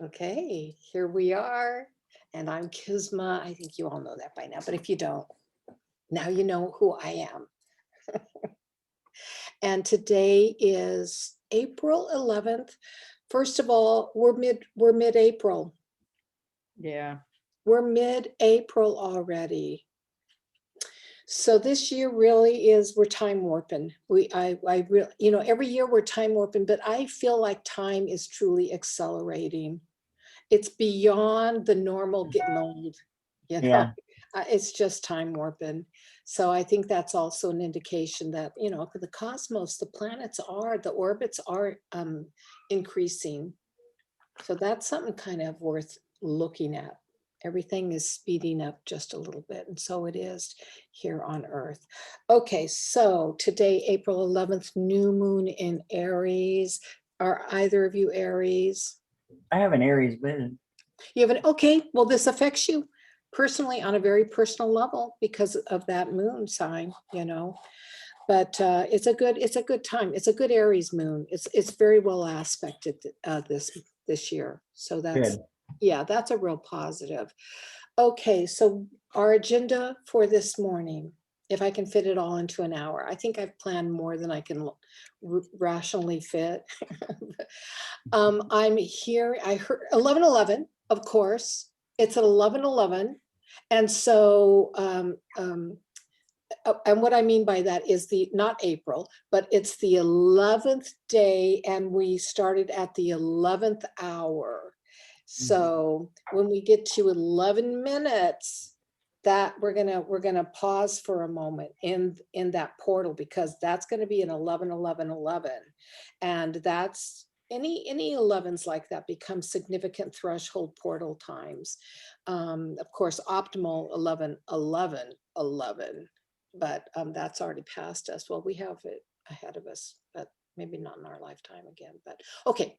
Okay, here we are. And I'm Kizma. I think you all know that by now, but if you don't, now you know who I am. And today is April 11th. First of all, we're mid-April. Yeah. We're mid-April already. So this year really is, we're time warping. I really, every year we're time warping, but I feel like time is truly accelerating. It's beyond the normal getting old, you know, Yeah. it's just time warping. So I think that's also an indication that, the cosmos, the orbits are increasing. So that's something kind of worth looking at. Everything is speeding up just a little bit, and so it is here on Earth. Okay, so today, April 11th, new moon in Aries. Are either of you Aries? I have an Aries moon. You have okay, well, this affects you personally on a very personal level because of that moon sign, but it's a good time. It's a good Aries moon. It's very well aspected this year. So Good. that's a real positive. Okay, so our agenda for this morning, if I can fit it all into an hour, I think I've planned more than I can rationally fit. I'm here, I heard 11:11, of course, it's at 11:11. And so, and what I mean by that is not April, but it's the 11th day and we started at the 11th hour. So when we get to 11 minutes, that we're gonna pause for a moment in that portal, because that's gonna be an 11:11:11. And that's any 11s like that become significant threshold portal times. Of course, optimal 11:11:11, but that's already past us. Well, we have it ahead of us, but maybe not in our lifetime again. But okay,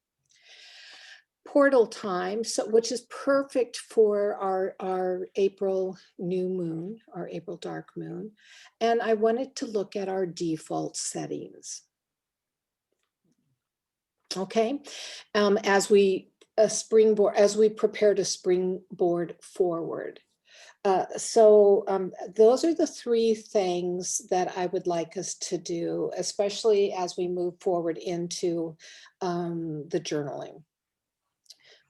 portal time, so which is perfect for our April new moon, our April dark moon. And I wanted to look at our default settings. Okay, as we as we prepare to springboard forward. So those are the three things that I would like us to do, especially as we move forward into the journaling.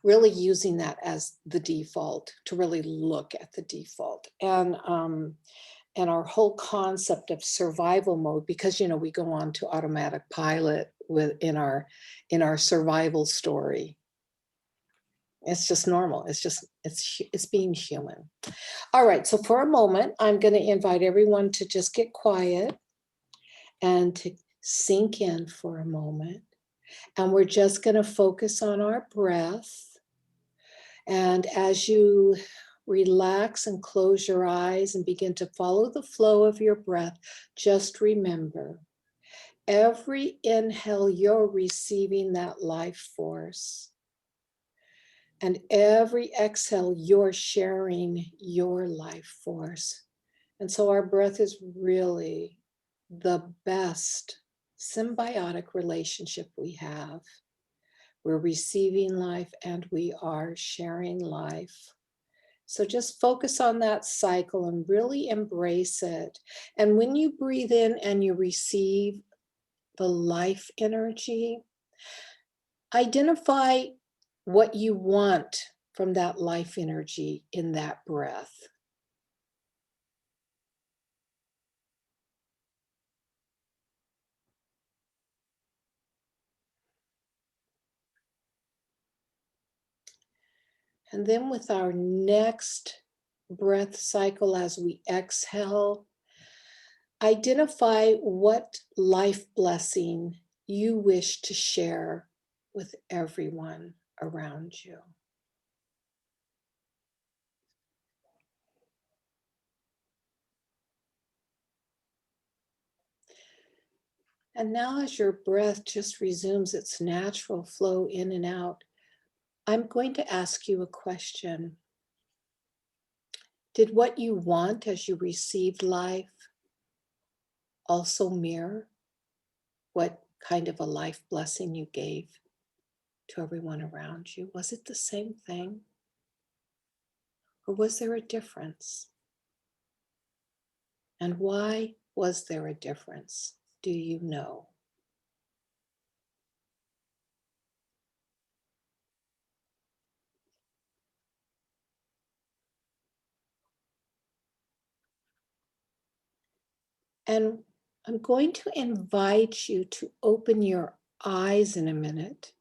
Really using that as the default, to really look at the default. And our whole concept of survival mode, because we go on to automatic pilot in our survival story. It's just normal. It's being human. All right, so for a moment, I'm going to invite everyone to just get quiet and to sink in for a moment. And we're just going to focus on our breath. And as you relax and close your eyes and begin to follow the flow of your breath, just remember, every inhale, you're receiving that life force. And every exhale, you're sharing your life force. And so our breath is really the best symbiotic relationship we have. We're receiving life and we are sharing life. So just focus on that cycle and really embrace it. And when you breathe in and you receive the life energy, identify what you want from that life energy in that breath. And then with our next breath cycle, as we exhale, identify what life blessing you wish to share with everyone around you. And now, as your breath just resumes its natural flow in and out, I'm going to ask you a question. Did what you want as you received life also mirror what kind of a life blessing you gave? to everyone around you? Was it the same thing? Or was there a difference? And why was there a difference? Do you know? And I'm going to invite you to open your eyes in a minute.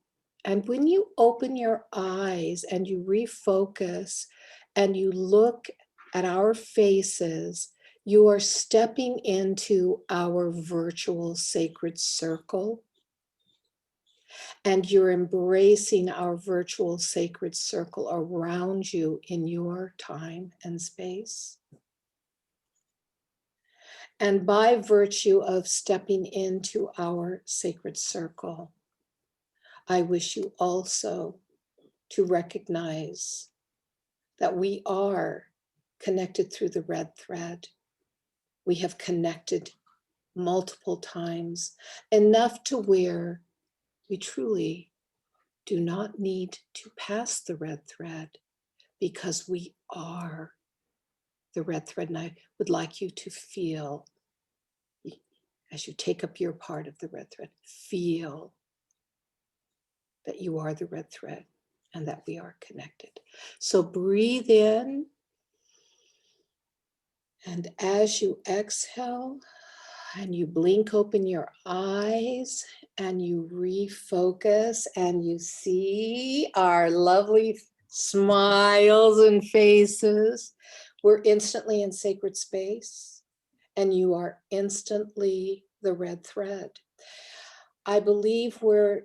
And when you open your eyes and you refocus and you look at our faces, you are stepping into our virtual sacred circle. And you're embracing our virtual sacred circle around you in your time and space. And by virtue of stepping into our sacred circle, I wish you also to recognize that we are connected through the red thread. We have connected multiple times, enough to where we truly do not need to pass the red thread because we are the red thread. And I would like you to feel, as you take up your part of the red thread, feel that you are the red thread and that we are connected. So breathe in. And as you exhale and you blink open your eyes and you refocus and you see our lovely smiles and faces, we're instantly in sacred space and you are instantly the red thread. I believe we're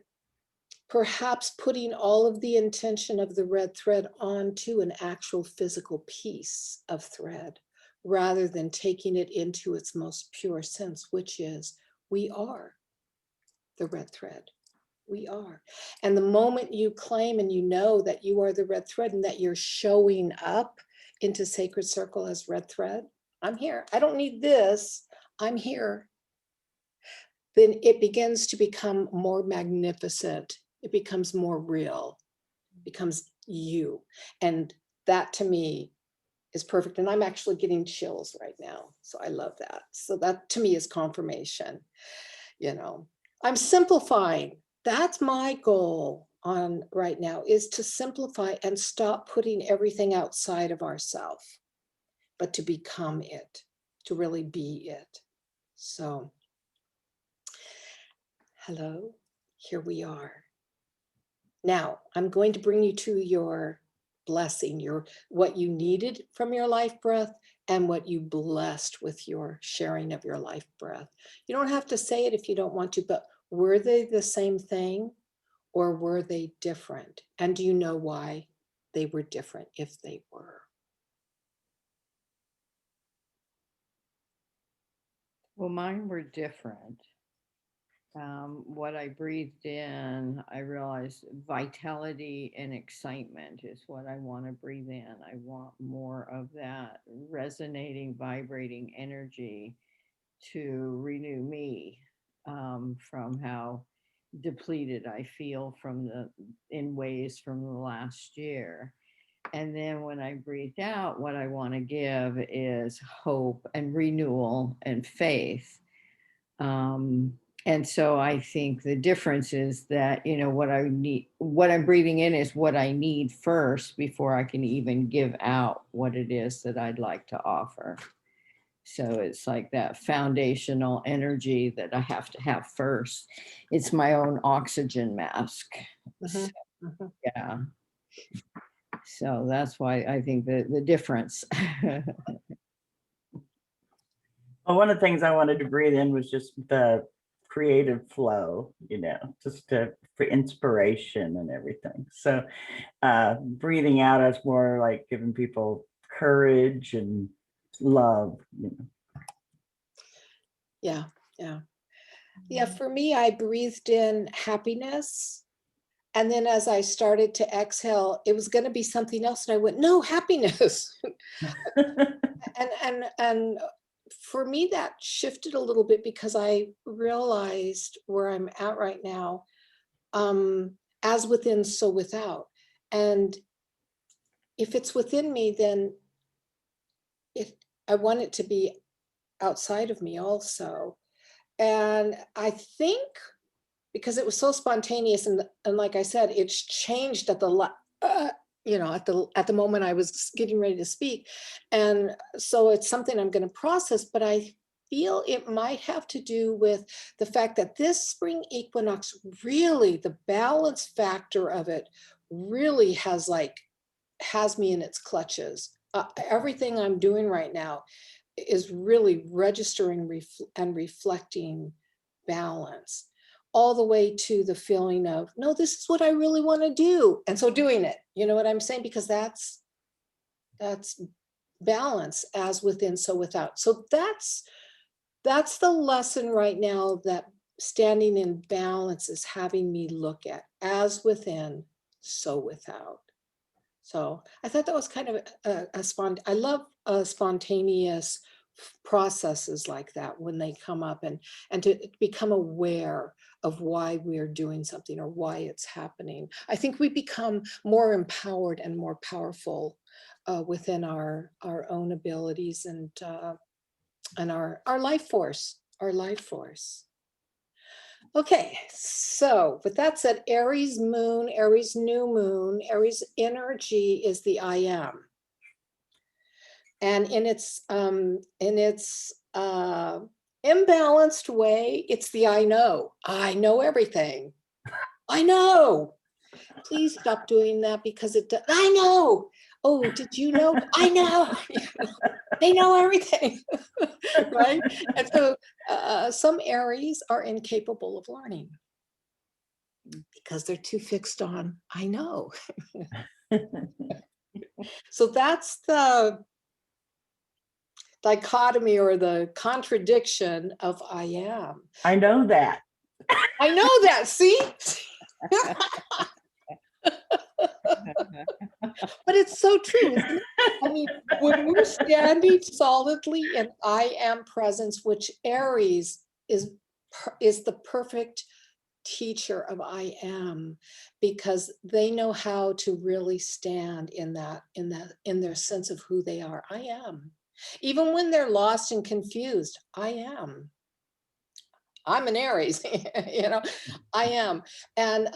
perhaps putting all of the intention of the red thread onto an actual physical piece of thread, rather than taking it into its most pure sense, which is we are the red thread. We are. And the moment you claim and you know that you are the red thread and that you're showing up into Sacred Circle as red thread, I'm here. I don't need this. I'm here. Then it begins to become more magnificent. It becomes more real, it becomes you. And that to me is perfect. And I'm actually getting chills right now. So I love that. So that to me is confirmation. You know, I'm simplifying. That's my goal on right now, is to simplify and stop putting everything outside of ourselves, but to become it, to really be it. So, hello, here we are. Now, I'm going to bring you to your blessing, your what you needed from your life breath and what you blessed with your sharing of your life breath. You don't have to say it if you don't want to, but were they the same thing or were they different? And do you know why they were different if they were? Well, mine were different. What I breathed in, I realized vitality and excitement is what I want to breathe in. I want more of that resonating, vibrating energy to renew me, from how depleted I feel in ways from the last year. And then when I breathed out, what I want to give is hope and renewal and faith. And so I think the difference is that, what I need, what I'm breathing in is what I need first before I can even give out what it is that I'd like to offer. So it's like that foundational energy that I have to have first. It's my own oxygen mask. So, yeah. So that's why I think the difference. Well, one of the things I wanted to breathe in was just the creative flow, just for inspiration and everything. So breathing out as more like giving people courage and love. Yeah, yeah. Yeah, for me, I breathed in happiness. And then as I started to exhale, it was going to be something else. And I went, no, happiness. and for me, that shifted a little bit because I realized where I'm at right now. as within, so without. And if it's within me, then I want it to be outside of me also. And I think because it was so spontaneous, and like I said, it's changed at the at the moment I was getting ready to speak. And so it's something I'm going to process, but I feel it might have to do with the fact that this spring equinox, really the balance factor of it really has me in its clutches. Everything I'm doing right now is really registering and reflecting balance, all the way to the feeling of, no, this is what I really want to do. And so doing it, you know what I'm saying? Because that's balance, as within, so without. So that's the lesson right now that standing in balance is having me look at, as within, so without. So I thought that was kind of I love spontaneous processes like that when they come up, and to become aware of why we're doing something or why it's happening. I think we become more empowered and more powerful within our own abilities and our life force, Okay, so with that said, Aries moon, Aries new moon, Aries energy is the I am. And in its imbalanced way, it's the I know. I know everything. I know. Please stop doing that, because I know. Oh, did you know? I know. They know everything, right? And so some Aries are incapable of learning because they're too fixed on, I know. So that's the dichotomy or the contradiction of I am. I know that. I know that, see? But it's so true, isn't it? I mean, when we're standing solidly in I am presence, which Aries is the perfect teacher of I am, because they know how to really stand in their sense of who they are. I am. Even when they're lost and confused, I am. I'm an Aries, I am. And,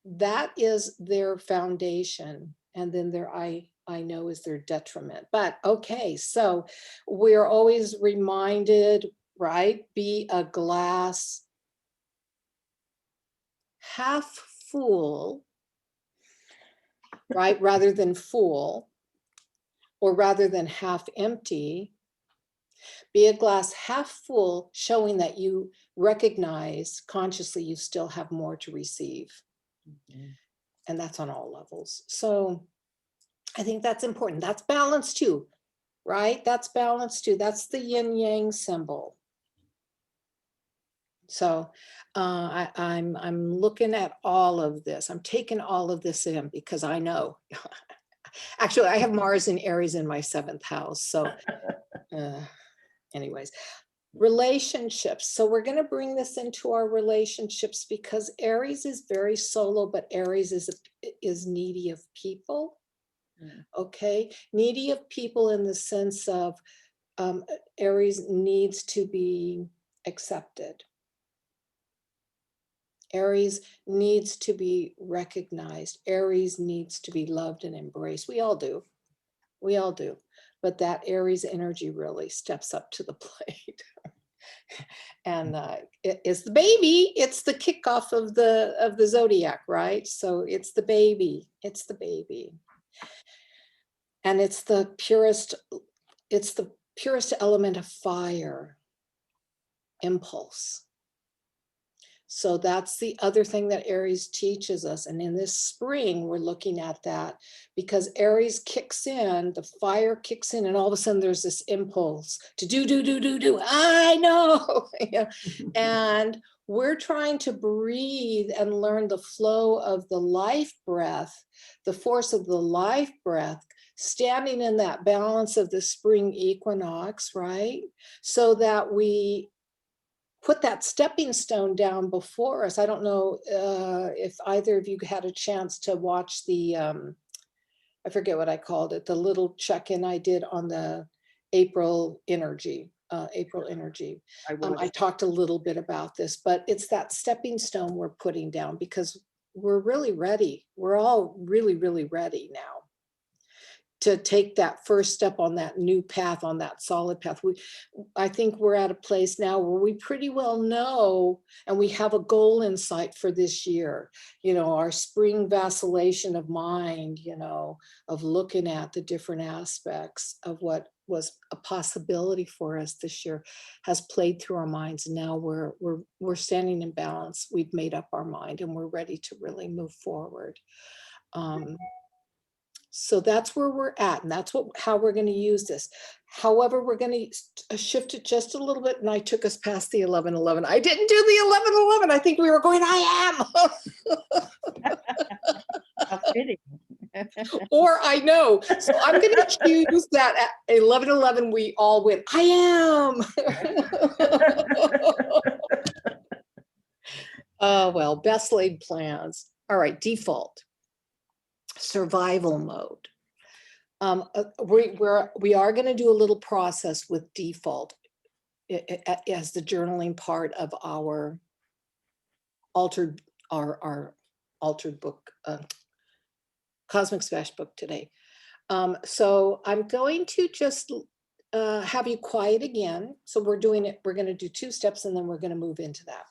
that is their foundation. And then their I know is their detriment. But okay, so we're always reminded, right? Be a glass half full, right? Rather than full, or rather than half empty. Be a glass half full, showing that you recognize consciously you still have more to receive. And that's on all levels. So I think that's important. That's balance too, right? That's balance too. That's the yin yang symbol. So I'm looking at all of this. I'm taking all of this in because I know. Actually, I have Mars and Aries in my 7th house. So anyways, relationships. So we're going to bring this into our relationships, because Aries is very solo, but Aries is needy of people. Okay, needy of people in the sense of Aries needs to be accepted. Aries needs to be recognized. Aries needs to be loved and embraced. We all do. We all do. But that Aries energy really steps up to the plate. And it is the baby. It's the kickoff of the zodiac, right? So it's the baby. It's the baby. And it's the purest element of fire, impulse. So that's the other thing that Aries teaches us. And in this spring, we're looking at that, because Aries kicks in, the fire kicks in, and all of a sudden there's this impulse to do. I know. And we're trying to breathe and learn the flow of the life breath, the force of the life breath, standing in that balance of the spring equinox, right? So that we put that stepping stone down before us. I don't know if either of you had a chance to watch the, I forget what I called it, the little check-in I did on the April Energy. I talked a little bit about this, but it's that stepping stone we're putting down because we're really ready. We're all really, really ready now to take that first step on that new path, on that solid path. I think we're at a place now where we pretty well know, and we have a goal in sight for this year, you know, our spring vacillation of mind, you know, of looking at the different aspects of what was a possibility for us this year has played through our minds. And now we're standing in balance. We've made up our mind and we're ready to really move forward. So that's where we're at, and that's how we're going to use this. However, we're going to shift it just a little bit, and I took us past the 11:11. I didn't do the 11:11. I think we were going, I am. How fitting. Or I know. So I'm going to choose that at 11:11 we all went, I am. Oh, well, best laid plans. All right, default. Survival mode. We are going to do a little process with default as the journaling part of our altered book, Cosmic Smash book today. So I'm going to just have you quiet again. So we're doing it. We're going to do 2 steps and then we're going to move into that.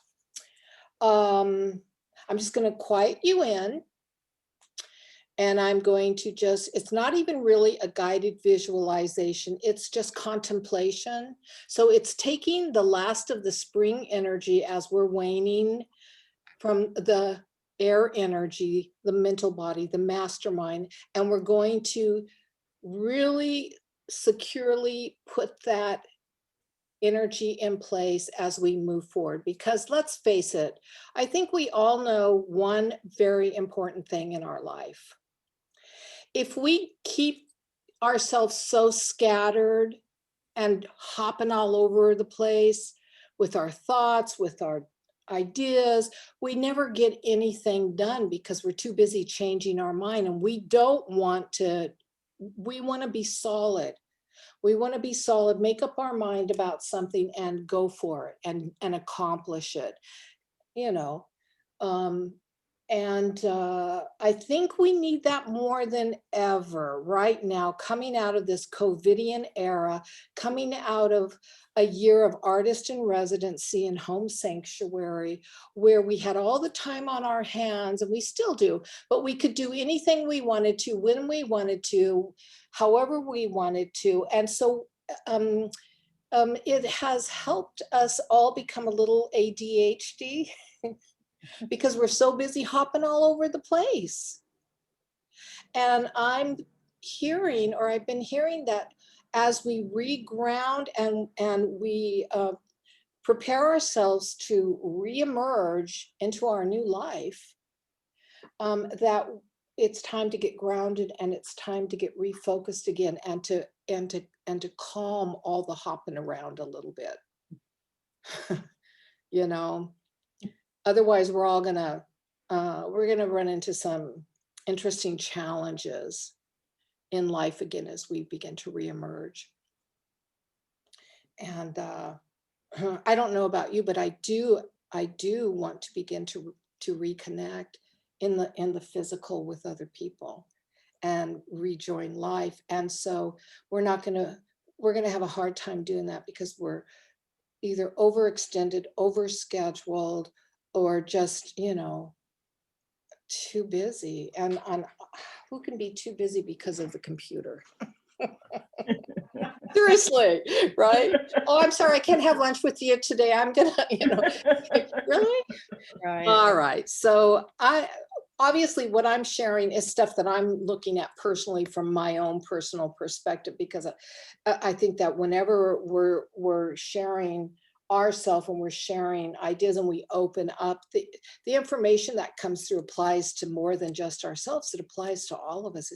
I'm just going to quiet you in. And I'm going to just, it's not even really a guided visualization, it's just contemplation. So it's taking the last of the spring energy as we're waning from the air energy, the mental body, the mastermind, and we're going to really securely put that energy in place as we move forward. Because let's face it, I think we all know one very important thing in our life. If we keep ourselves so scattered and hopping all over the place with our thoughts, with our ideas, we never get anything done because we're too busy changing our mind. And we don't want to, we want to be solid. We want to be solid, make up our mind about something and go for it and accomplish it, you know. I think we need that more than ever right now, coming out of this COVIDian era, coming out of a year of artist in residency and home sanctuary, where we had all the time on our hands, and we still do, but we could do anything we wanted to, when we wanted to, however we wanted to. And so it has helped us all become a little ADHD. Because we're so busy hopping all over the place. And I'm hearing, or I've been hearing, that as we reground and we prepare ourselves to reemerge into our new life, that it's time to get grounded and it's time to get refocused again and to calm all the hopping around a little bit. You know. Otherwise, we're all gonna run into some interesting challenges in life again as we begin to reemerge. And I don't know about you, but I do want to begin to reconnect in the physical with other people and rejoin life. And so we're gonna have a hard time doing that because we're either overextended, overscheduled, or just, you know, too busy. And who can be too busy because of the computer? Seriously, right? Oh, I'm sorry, I can't have lunch with you today. I'm gonna, you know, really? Right. All right. So obviously what I'm sharing is stuff that I'm looking at personally from my own personal perspective, because I think that whenever we're sharing ourselves and we're sharing ideas and we open up, the information that comes through applies to more than just ourselves. It applies to all of us.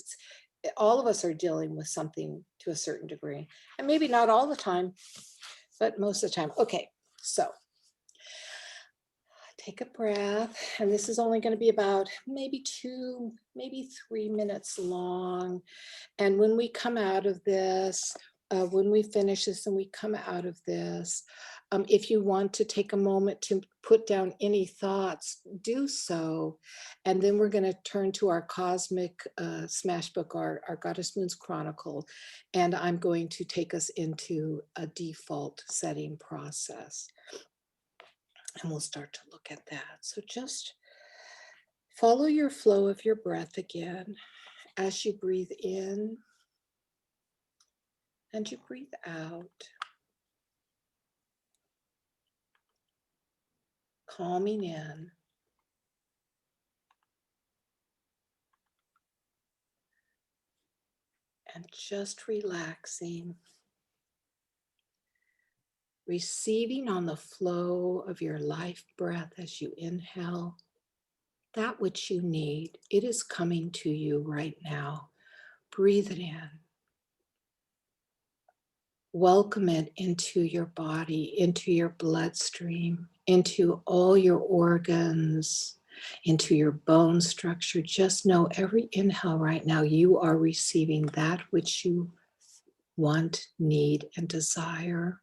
All of us are dealing with something to a certain degree, and maybe not all the time, but most of the time. Okay, so Take a breath, and this is only going to be about maybe 2, maybe 3 minutes long. And when we come out of this, when we finish this and we come out of this, if you want to take a moment to put down any thoughts, do so. And then we're going to turn to our cosmic smash book, our Goddess Moon's Chronicle. And I'm going to take us into a default setting process. And we'll start to look at that. So just follow your flow of your breath again as you breathe in and you breathe out. Calming in. And just relaxing. Receiving on the flow of your life breath as you inhale that which you need. It is coming to you right now. Breathe it in. Welcome it into your body, into your bloodstream, into all your organs, into your bone structure. Just know every inhale right now, you are receiving that which you want, need, and desire.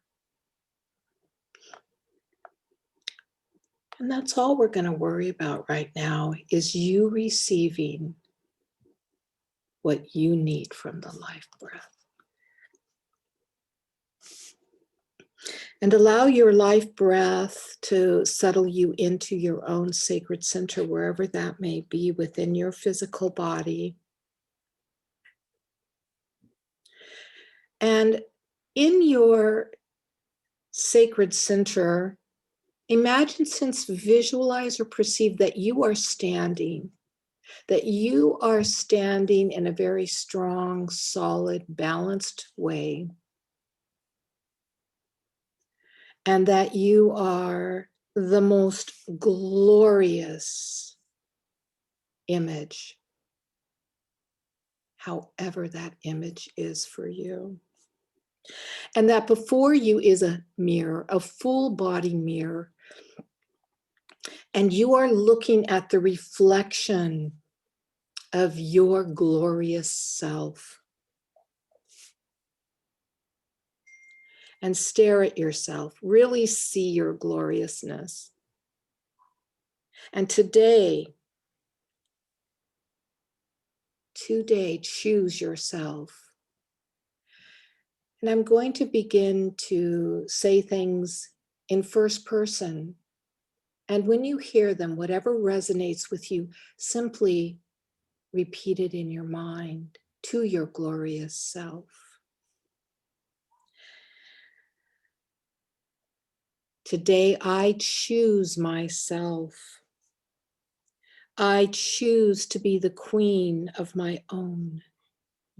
And that's all we're going to worry about right now is you receiving what you need from the life breath. And allow your life breath to settle you into your own sacred center, wherever that may be within your physical body. And in your sacred center, imagine, sense, visualize, or perceive that you are standing in a very strong, solid, balanced way. And that you are the most glorious image, however that image is for you. And that before you is a mirror, a full body mirror. And you are looking at the reflection of your glorious self. And stare at yourself, really see your gloriousness. And today, choose yourself. And I'm going to begin to say things in first person. And when you hear them, whatever resonates with you, simply repeat it in your mind to your glorious self. Today, I choose myself. I choose to be the queen of my own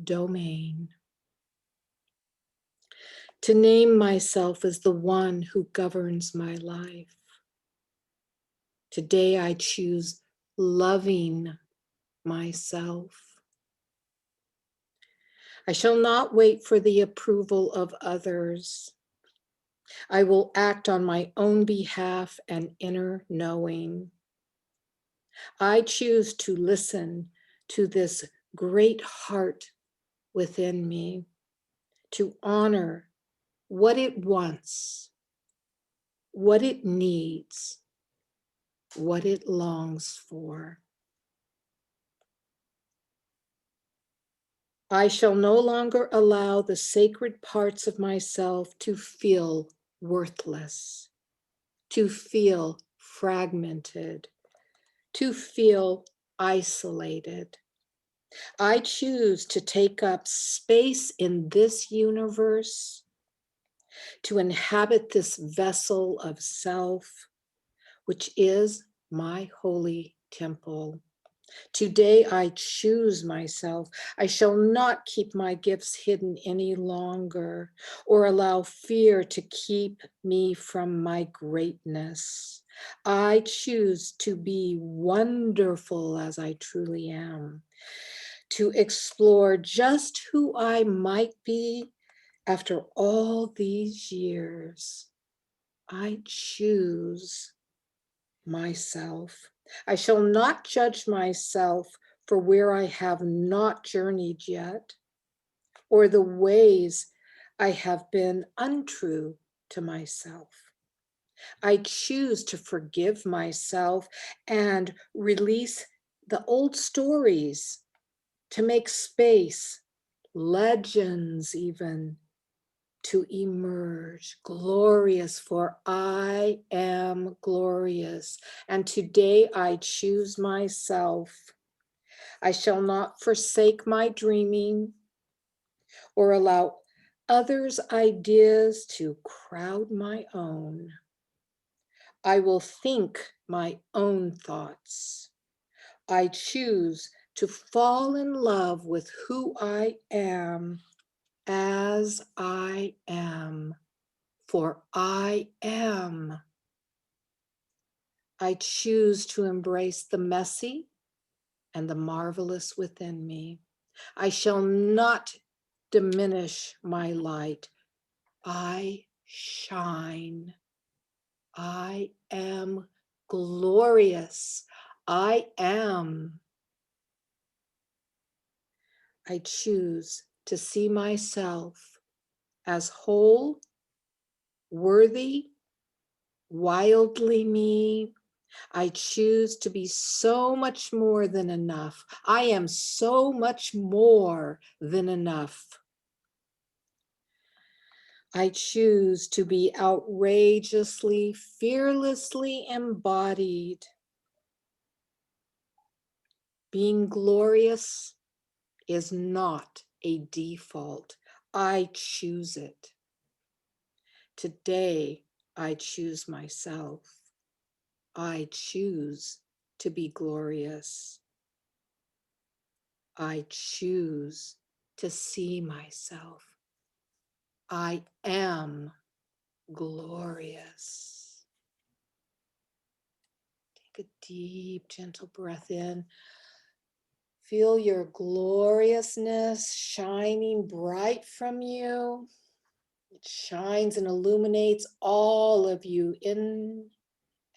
domain. To name myself as the one who governs my life. Today, I choose loving myself. I shall not wait for the approval of others. I will act on my own behalf and inner knowing. I choose to listen to this great heart within me, to honor what it wants, what it needs, what it longs for. I shall no longer allow the sacred parts of myself to feel worthless, to feel fragmented, to feel isolated. I choose to take up space in this universe, to inhabit this vessel of self, which is my holy temple. Today I choose myself. I shall not keep my gifts hidden any longer or allow fear to keep me from my greatness. I choose to be wonderful as I truly am, to explore just who I might be after all these years. I choose myself. I shall not judge myself for where I have not journeyed yet, or the ways I have been untrue to myself. I choose to forgive myself and release the old stories to make space, legends even, to emerge glorious, for I am glorious. And today I choose myself. I shall not forsake my dreaming or allow others' ideas to crowd my own. I will think my own thoughts. I choose to fall in love with who I am as I am, for I am. I choose to embrace the messy and the marvelous within me. I shall not diminish my light. I shine. I am glorious. I am. I choose to see myself as whole, worthy, wildly me. I choose to be so much more than enough. I am so much more than enough. I choose to be outrageously, fearlessly embodied. Being glorious is not a default. I choose it. Today, I choose myself. I choose to be glorious. I choose to see myself. I am glorious. Take a deep, gentle breath in. Feel your gloriousness shining bright from you. It shines and illuminates all of you in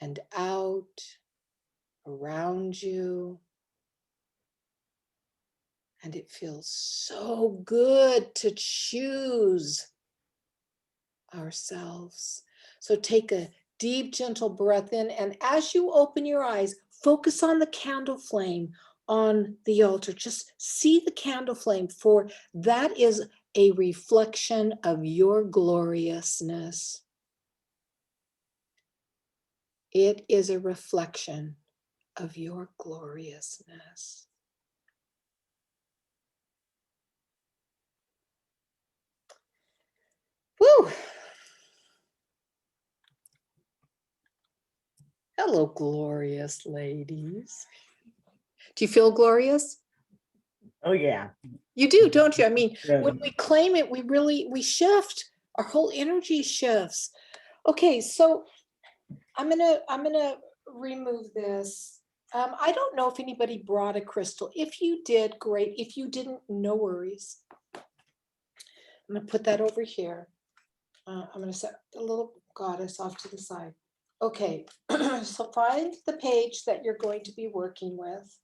and out, around you. And it feels so good to choose ourselves. So take a deep, gentle breath in. And as you open your eyes, focus on the candle flame on the altar. Just see the candle flame, for that is a reflection of your gloriousness. It is a reflection of your gloriousness. Woo! Hello, glorious ladies. Do you feel glorious? Oh, yeah. You do, don't you? I mean, Yeah. when we claim it, we shift. Our whole energy shifts. Okay, so I'm gonna remove this. I don't know if anybody brought a crystal. If you did, great. If you didn't, no worries. I'm gonna put that over here. I'm gonna set the little goddess off to the side. Okay, so find the page that you're going to be working with.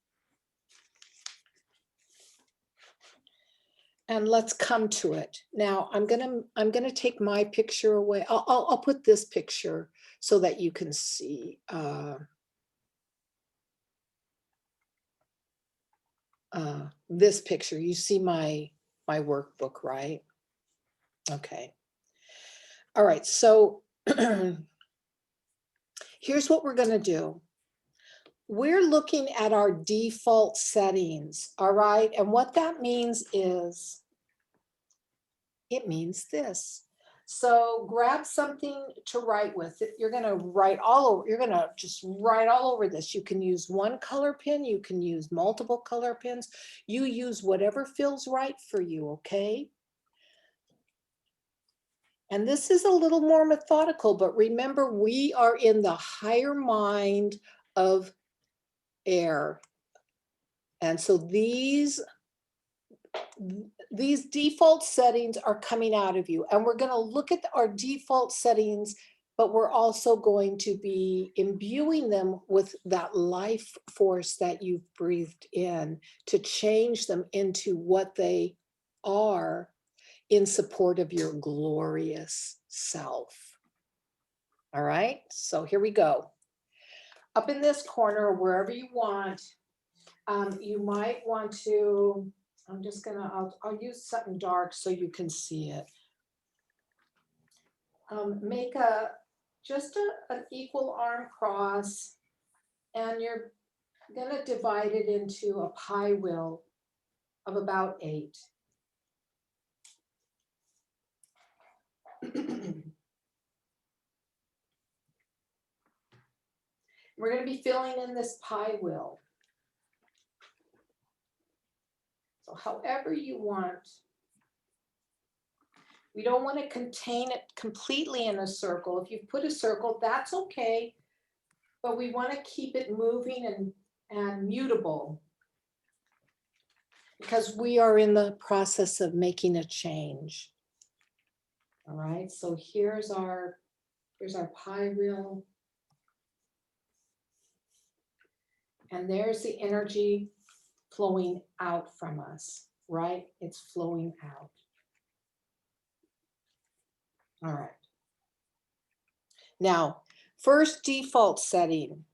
And let's come to it. Now I'm gonna take my picture away. I'll put this picture so that you can see this picture. You see my workbook, right? Okay. All right, so here's what we're gonna do. We're looking at our default settings, all right? And what that means is, it means this. So grab something to write with. You're gonna write all over, you're gonna just write all over this. You can use one color pen, you can use multiple color pens. You use whatever feels right for you, okay? And this is a little more methodical, but remember, we are in the higher mind of air. And so these default settings are coming out of you. And we're going to look at our default settings but we're also going to be imbuing them with that life force that you've breathed in to change them into what they are in support of your glorious self. All right, so here we go. Up in this corner, wherever you want, you might want to, I'll use something dark so you can see it. Make an equal arm cross, and you're gonna divide it into a pie wheel of about 8. We're going to be filling in this pie wheel. So however you want. We don't want to contain it completely in a circle. If you've put a circle, that's okay. But we want to keep it moving and mutable, because we are in the process of making a change. All right, so here's our pie wheel. And there's the energy flowing out from us, right? It's flowing out. All right. Now, first default setting.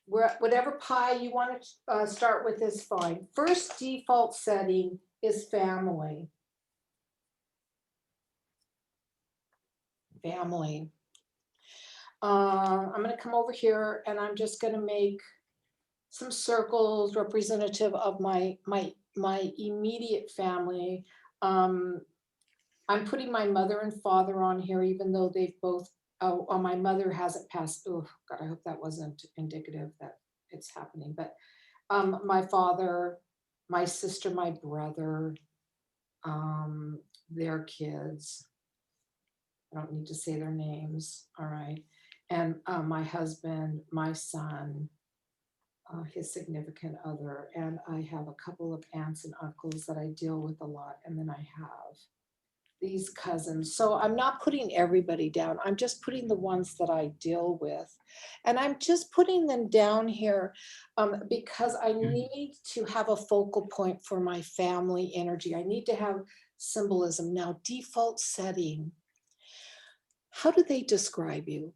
Whatever pie you want to start with is fine. First default setting is family. Family. I'm going to come over here and I'm just going to make some circles representative of my immediate family. I'm putting my mother and father on here, even though they've both, my mother hasn't passed. Oh God, I hope that wasn't indicative that it's happening. But my father, my sister, my brother, their kids. I don't need to say their names. All right. And my husband, my son, his significant other, and I have a couple of aunts and uncles that I deal with a lot, and then I have these cousins. So I'm not putting everybody down. I'm just putting the ones that I deal with. And I'm just putting them down here because I need to have a focal point for my family energy. I need to have symbolism. Now, default setting. How do they describe you?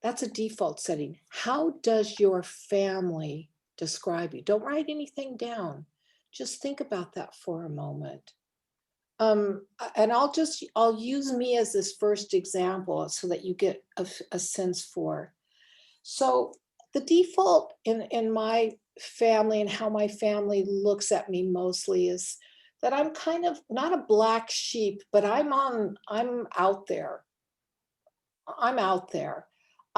That's a default setting. How does your family describe you? Don't write anything down. Just think about that for a moment. And I'll use me as this first example so that you get a sense for. So the default in my family and how my family looks at me mostly is that I'm kind of not a black sheep, but I'm out there. I'm out there.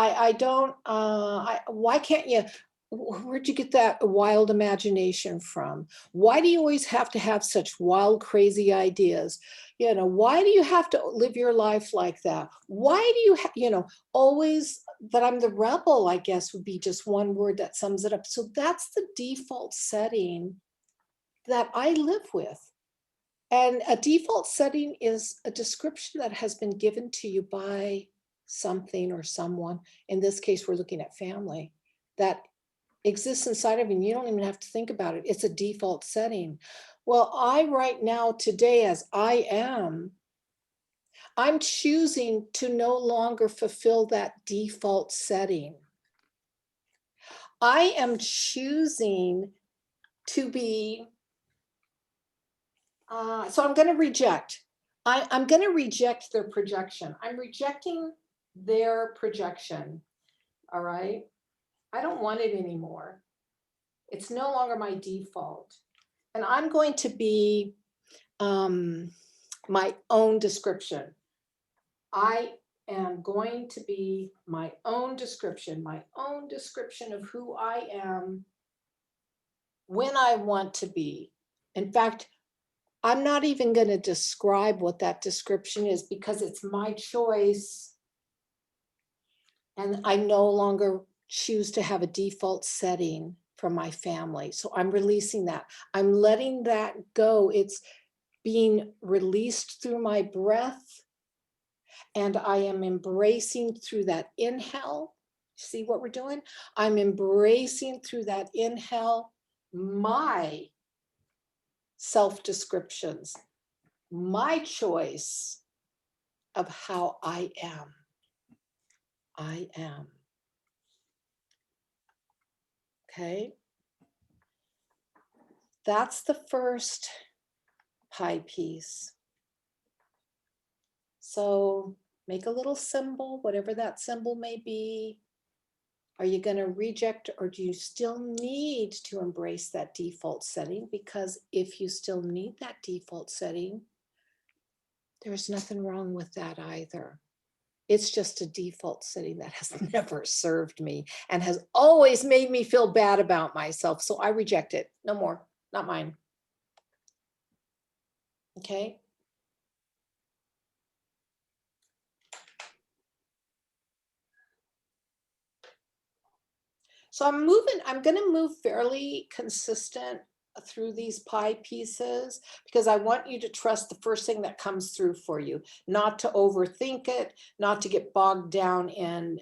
I don't, why can't you, where'd you get that wild imagination from? Why do you always have to have such wild, crazy ideas? You know, why do you have to live your life like that? Why do you, always that I'm the rebel, I guess would be just one word that sums it up. So that's the default setting that I live with. And a default setting is a description that has been given to you by something or someone. In this case, we're looking at family that exists inside of you. And you don't even have to think about it. It's a default setting. Well, right now, today, as I am, I'm choosing to no longer fulfill that default setting. I am choosing to be, so I'm going to reject. I'm going to reject their projection. I'm rejecting their projection. All right. I don't want it anymore. It's no longer my default. And I'm going to be my own description. I am going to be my own description of who I am when I want to be. In fact, I'm not even going to describe what that description is because it's my choice. And I no longer choose to have a default setting for my family. So I'm releasing that. I'm letting that go. It's being released through my breath. And I am embracing through that inhale. See what we're doing? I'm embracing through that inhale my self-descriptions, my choice of how I am. I am. Okay. That's the first pie piece. So make a little symbol, whatever that symbol may be. Are you going to reject, or do you still need to embrace that default setting? Because if you still need that default setting, there's nothing wrong with that either. It's just a default setting that has never served me and has always made me feel bad about myself. So I reject it. No more, not mine. Okay. So I'm going to move fairly consistent through these pie pieces because I want you to trust the first thing that comes through for you, not to overthink it, not to get bogged down in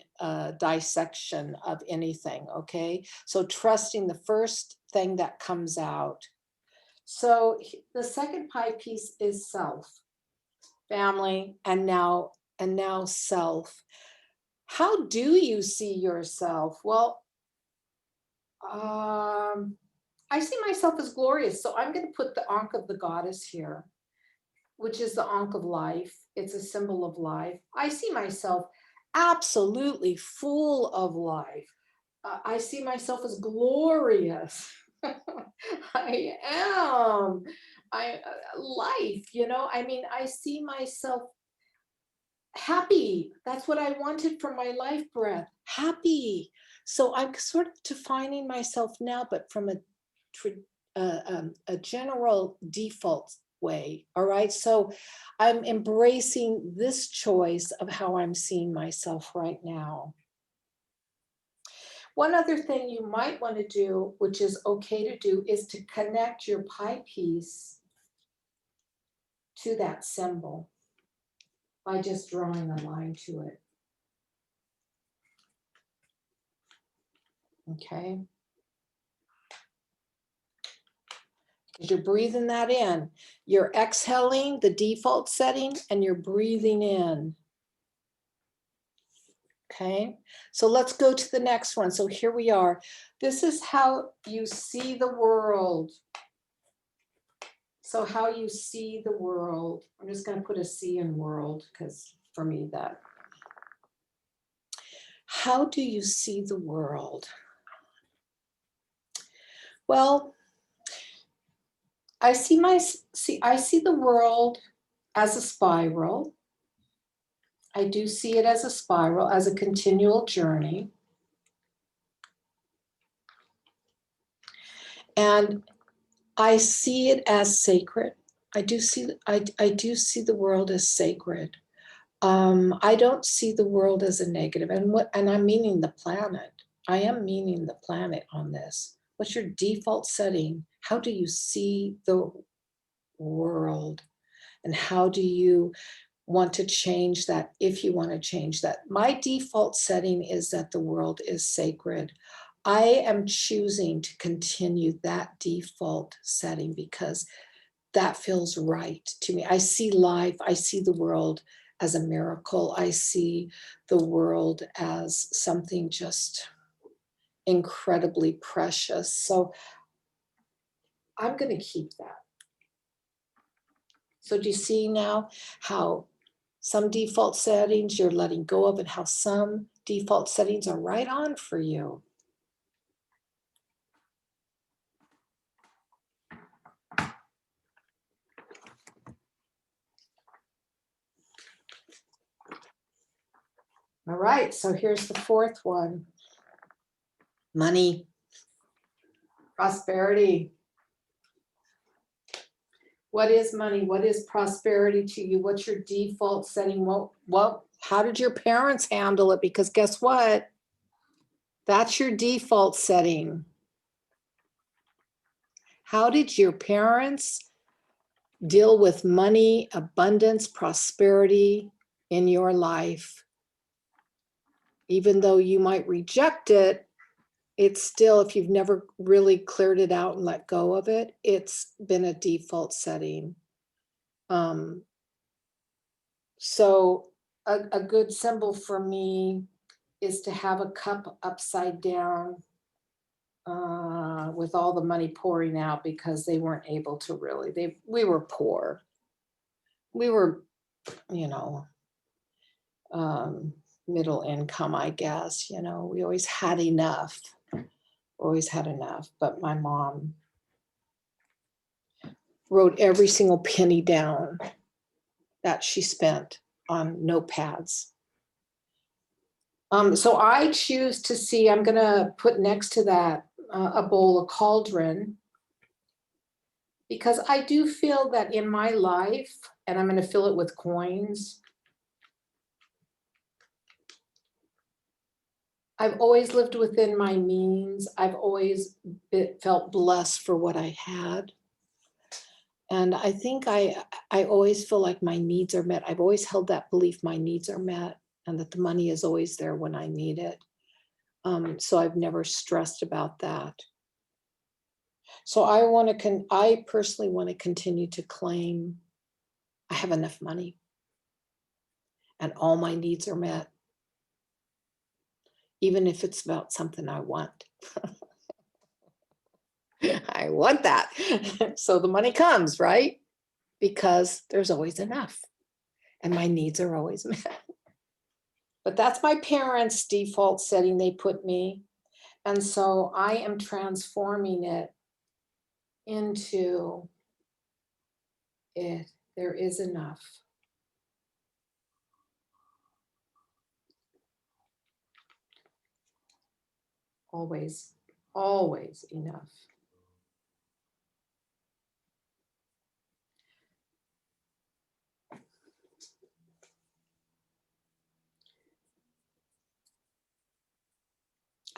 dissection of anything. Okay. So trusting the first thing that comes out. So the second pie piece is self, family, and now self. How do you see yourself? Well, I see myself as glorious. So I'm going to put the Ankh of the goddess here, which is the Ankh of life. It's a symbol of life. I see myself absolutely full of life. I see myself as glorious. I am. Life, you know, I mean, I see myself happy. That's what I wanted from my life breath. Happy. So I'm sort of defining myself now, but from a general default way. All right. So I'm embracing this choice of how I'm seeing myself right now. One other thing you might want to do, which is okay to do, is to connect your pie piece to that symbol by just drawing a line to it. Okay. Because you're breathing that in. You're exhaling the default setting and you're breathing in. Okay, so let's go to the next one. So here we are. This is how you see the world. So how you see the world. I'm just going to put a C in world because for me that. How do you see the world? Well, I see the world as a spiral. I do see it as a spiral, as a continual journey. And I see it as sacred. I do see the world as sacred. I don't see the world as a negative. And I'm meaning the planet. I am meaning the planet on this. What's your default setting? How do you see the world? And how do you want to change that if you want to change that? My default setting is that the world is sacred. I am choosing to continue that default setting because that feels right to me. I see life, I see the world as a miracle. I see the world as something just incredibly precious. So I'm going to keep that. So do you see now how some default settings you're letting go of and how some default settings are right on for you? All right, so here's the fourth one. Money, prosperity. What is money? What is prosperity to you? What's your default setting? How did your parents handle it? Because guess what? That's your default setting. How did your parents deal with money, abundance, prosperity? in your life, even though you might reject it, it's still, if you've never really cleared it out and let go of it, it's been a default setting. So a good symbol for me is to have a cup upside down with all the money pouring out, because they weren't able to really, we were poor. We were, you know, middle income, I guess, you know, we always had enough, but my mom wrote every single penny down that she spent on notepads. So I choose to see, I'm gonna put next to that a bowl of cauldron, because I do feel that in my life, and I'm gonna fill it with coins, I've always lived within my means. I've always felt blessed for what I had. And I think I always feel like my needs are met. I've always held that belief my needs are met and that the money is always there when I need it. So I've never stressed about that. So I personally want to continue to claim I have enough money and all my needs are met, even if it's about something I want. I want that. So the money comes, right? Because there's always enough and my needs are always met. But that's my parents' default setting they put me. And so I am transforming it into it. There is enough. Always, always enough.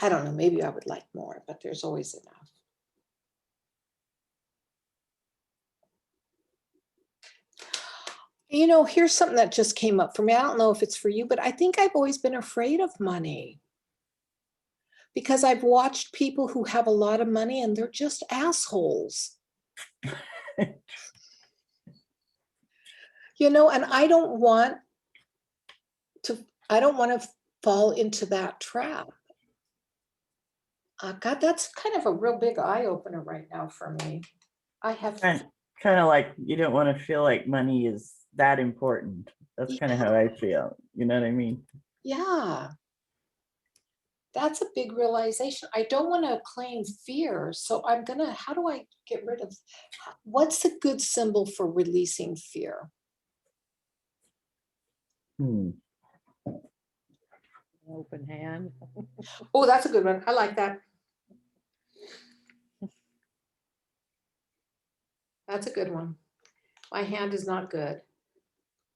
I don't know, maybe I would like more, but there's always enough. You know, here's something that just came up for me. I don't know if it's for you, but I think I've always been afraid of money, because I've watched people who have a lot of money and they're just assholes. You know, and I don't want to fall into that trap. God, that's kind of a real big eye opener right now for me. I have, Kind of like you don't want to feel like money is that important. That's kind of how I feel. You know what I mean? yeah. That's a big realization. I don't want to claim fear. So how do I get rid of, what's a good symbol for releasing fear? Open hand. Oh, that's a good one. I like that. That's a good one. My hand is not good,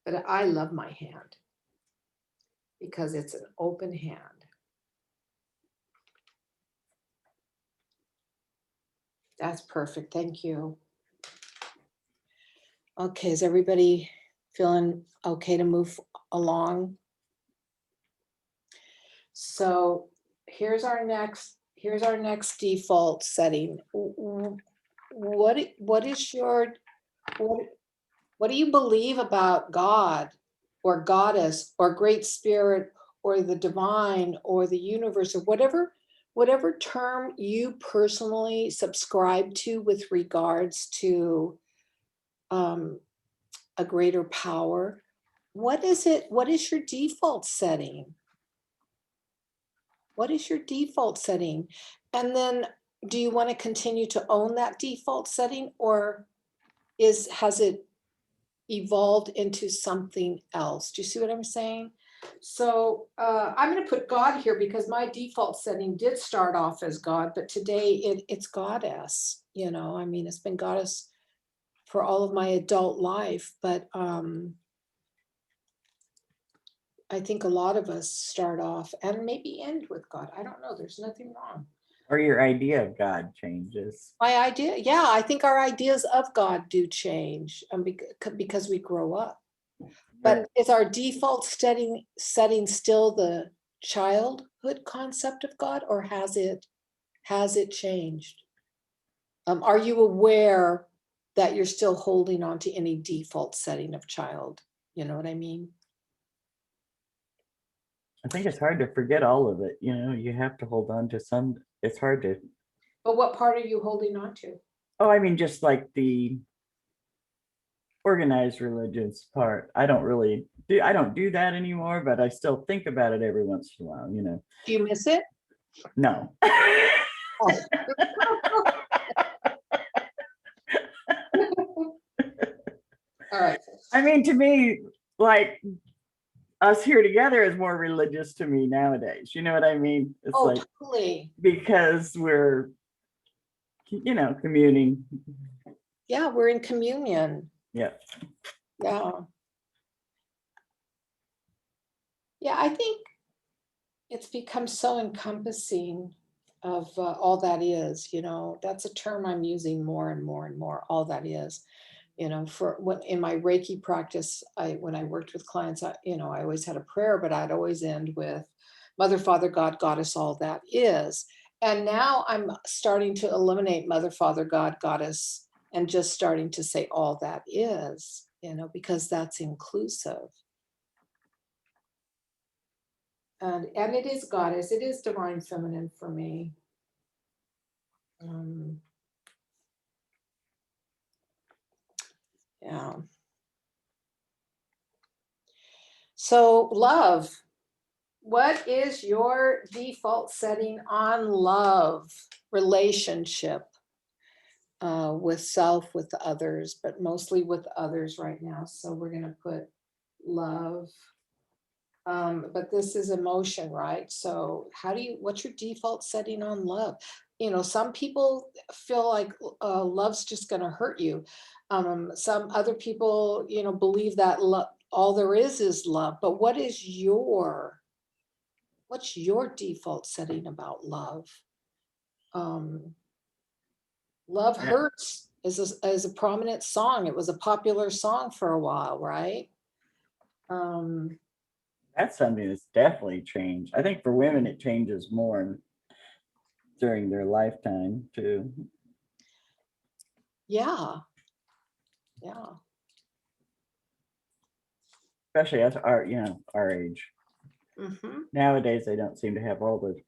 but I love my hand because it's an open hand. That's perfect. Thank you. Okay, is everybody feeling okay to move along? So here's our next default setting. What do you believe about God or goddess or great spirit or the divine or the universe or whatever term you personally subscribe to with regards to a greater power? What is it? What is your default setting? What is your default setting? And then do you want to continue to own that default setting, or has it evolved into something else? Do you see what I'm saying? So I'm going to put God here because my default setting did start off as God, but today it's goddess. You know, I mean, it's been goddess for all of my adult life, but I think a lot of us start off and maybe end with God. I don't know. There's nothing wrong. Or your idea of God changes. My idea, yeah, I think our ideas of God do change because we grow up. But is our default setting still the childhood concept of God, or has it changed? Are you aware that you're still holding on to any default setting of child? You know what I mean? I think it's hard to forget all of it, you know, you have to hold on to some, it's hard to, But what part are you holding on to? oh, I mean, just like the organized religious part. I don't do that anymore, but I still think about it every once in a while, you know. Do you miss it? No. Oh. All right. I mean, to me, like us here together is more religious to me nowadays. You know what I mean? It's Oh, like totally. because we're, you know, communing. Yeah, we're in communion. Yeah. Yeah. Yeah, I think it's become so encompassing of all that is, you know, that's a term I'm using more and more and more, all that is. You know, for when in my Reiki practice, when I worked with clients, you know, I always had a prayer, but I'd always end with Mother, Father, God, Goddess, all that is. And now I'm starting to eliminate Mother, Father, God, Goddess, and just starting to say all that is, you know, because that's inclusive. And it is Goddess, it is Divine Feminine for me. Yeah. So love. What is your default setting on love, relationship, with self, with others, but mostly with others right now? So we're going to put love. But this is emotion, right? So what's your default setting on love? You know, some people feel like love's just going to hurt you. Some other people, you know, believe that all there is love. But what's your default setting about love? Love Yeah. Hurts is a prominent song. It was a popular song for a while, right? That's something that's definitely changed. I think for women, it changes more during their lifetime too. Yeah. Yeah. Especially as our, you know, our age. Mm-hmm. Nowadays, they don't seem to have all the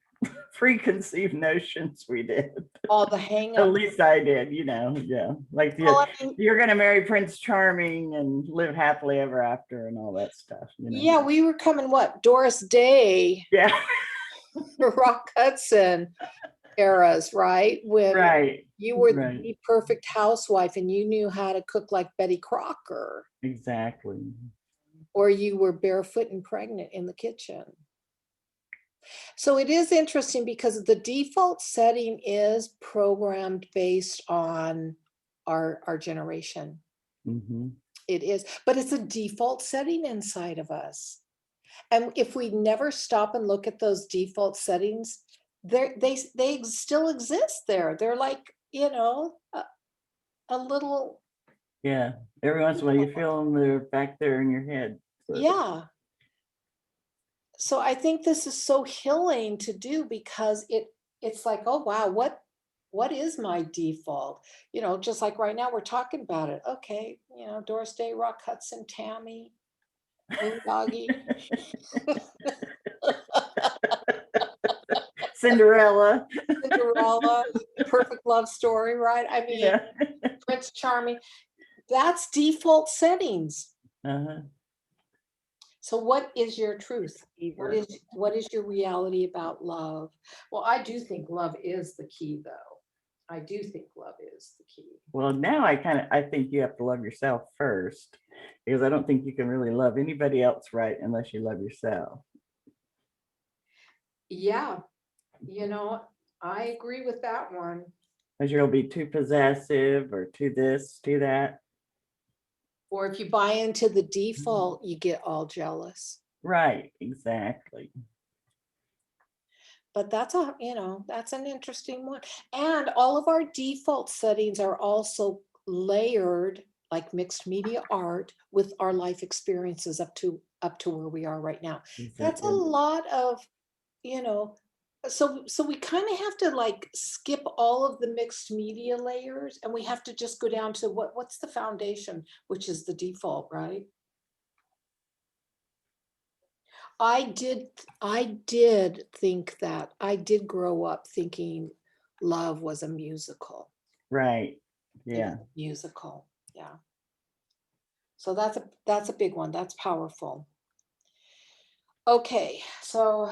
preconceived notions we did. All the hang At up. least I did, you know, yeah. Like Well, I mean, you're gonna marry Prince Charming and live happily ever after and all that stuff, you know. yeah, we were coming Doris Day, Yeah. Rock Hudson eras, right? When Right. you were Right. the perfect housewife and you knew how to cook like Betty Crocker, Exactly. or you were barefoot and pregnant in the kitchen. So it is interesting because the default setting is programmed based on our generation. Mm-hmm. It is, but it's a default setting inside of us. And if we never stop and look at those default settings, they still exist there. They're like, you know, a little, Yeah. Every once in a while you feel them, they're back there in your head. So, yeah. So I think this is so healing to do because it's like, oh wow, what is my default? You know, just like right now we're talking about it. Okay, you know, Doris Day, Rock Hudson, Tammy, Doggy. Cinderella. Cinderella, perfect love story, right? I mean, Yeah. Prince Charming. That's default settings. Uh-huh. So what is your truth? Either. What is your reality about love? Well, I do think love is the key though. I do think love is the key. Well, now I think you have to love yourself first, because I don't think you can really love anybody else right unless you love yourself. Yeah, you know, I agree with that one. Because you'll be too possessive or too this, too that. Or if you buy into the default, you get all jealous. Right, exactly. But that's that's an interesting one. And all of our default settings are also layered like mixed media art with our life experiences up to where we are right now. That's a Exactly. lot of, you know, so we kind of have to like skip all of the mixed media layers, and we have to just go down to what's the foundation, which is the default, right? I did think that I did grow up thinking Love was a musical. Right. It was Yeah. a musical, yeah. So that's a big one. That's powerful. Okay, so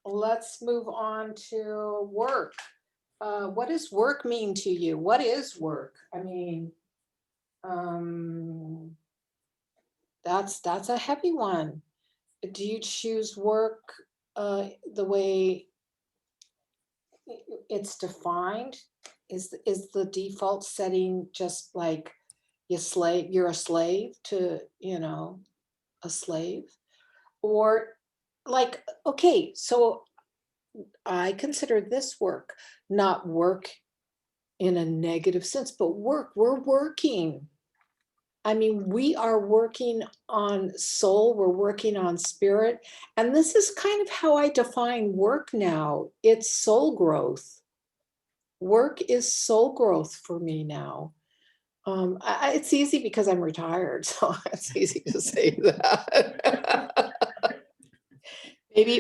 let's move on to work. What does work mean to you? What is work? I mean, um, that's a heavy one. Do you choose work the way it's defined? Is the default setting just like you're a slave to, you know, a slave? Or like, okay, so I consider this work, not work in a negative sense, but work, we're working. I mean, we are working on soul, we're working on spirit. And this is kind of how I define work now. It's soul growth. Work is soul growth for me now. It's easy because I'm retired, so it's easy to say that. Maybe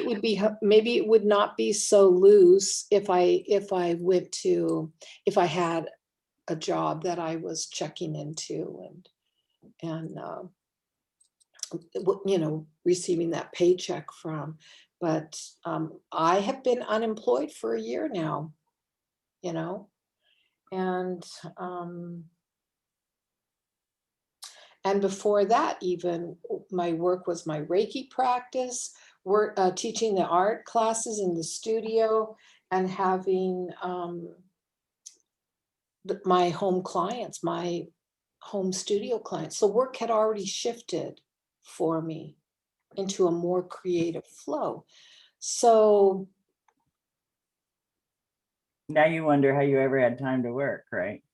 it would not be so loose if if I had a job that I was checking into and you know, receiving that paycheck from. But I have been unemployed for a year now, you know, and um, and before that, even my work was my Reiki practice, work teaching the art classes in the studio, and having my home clients, my home studio clients. So work had already shifted for me into a more creative flow. So, Now you wonder how you ever had time to work, right?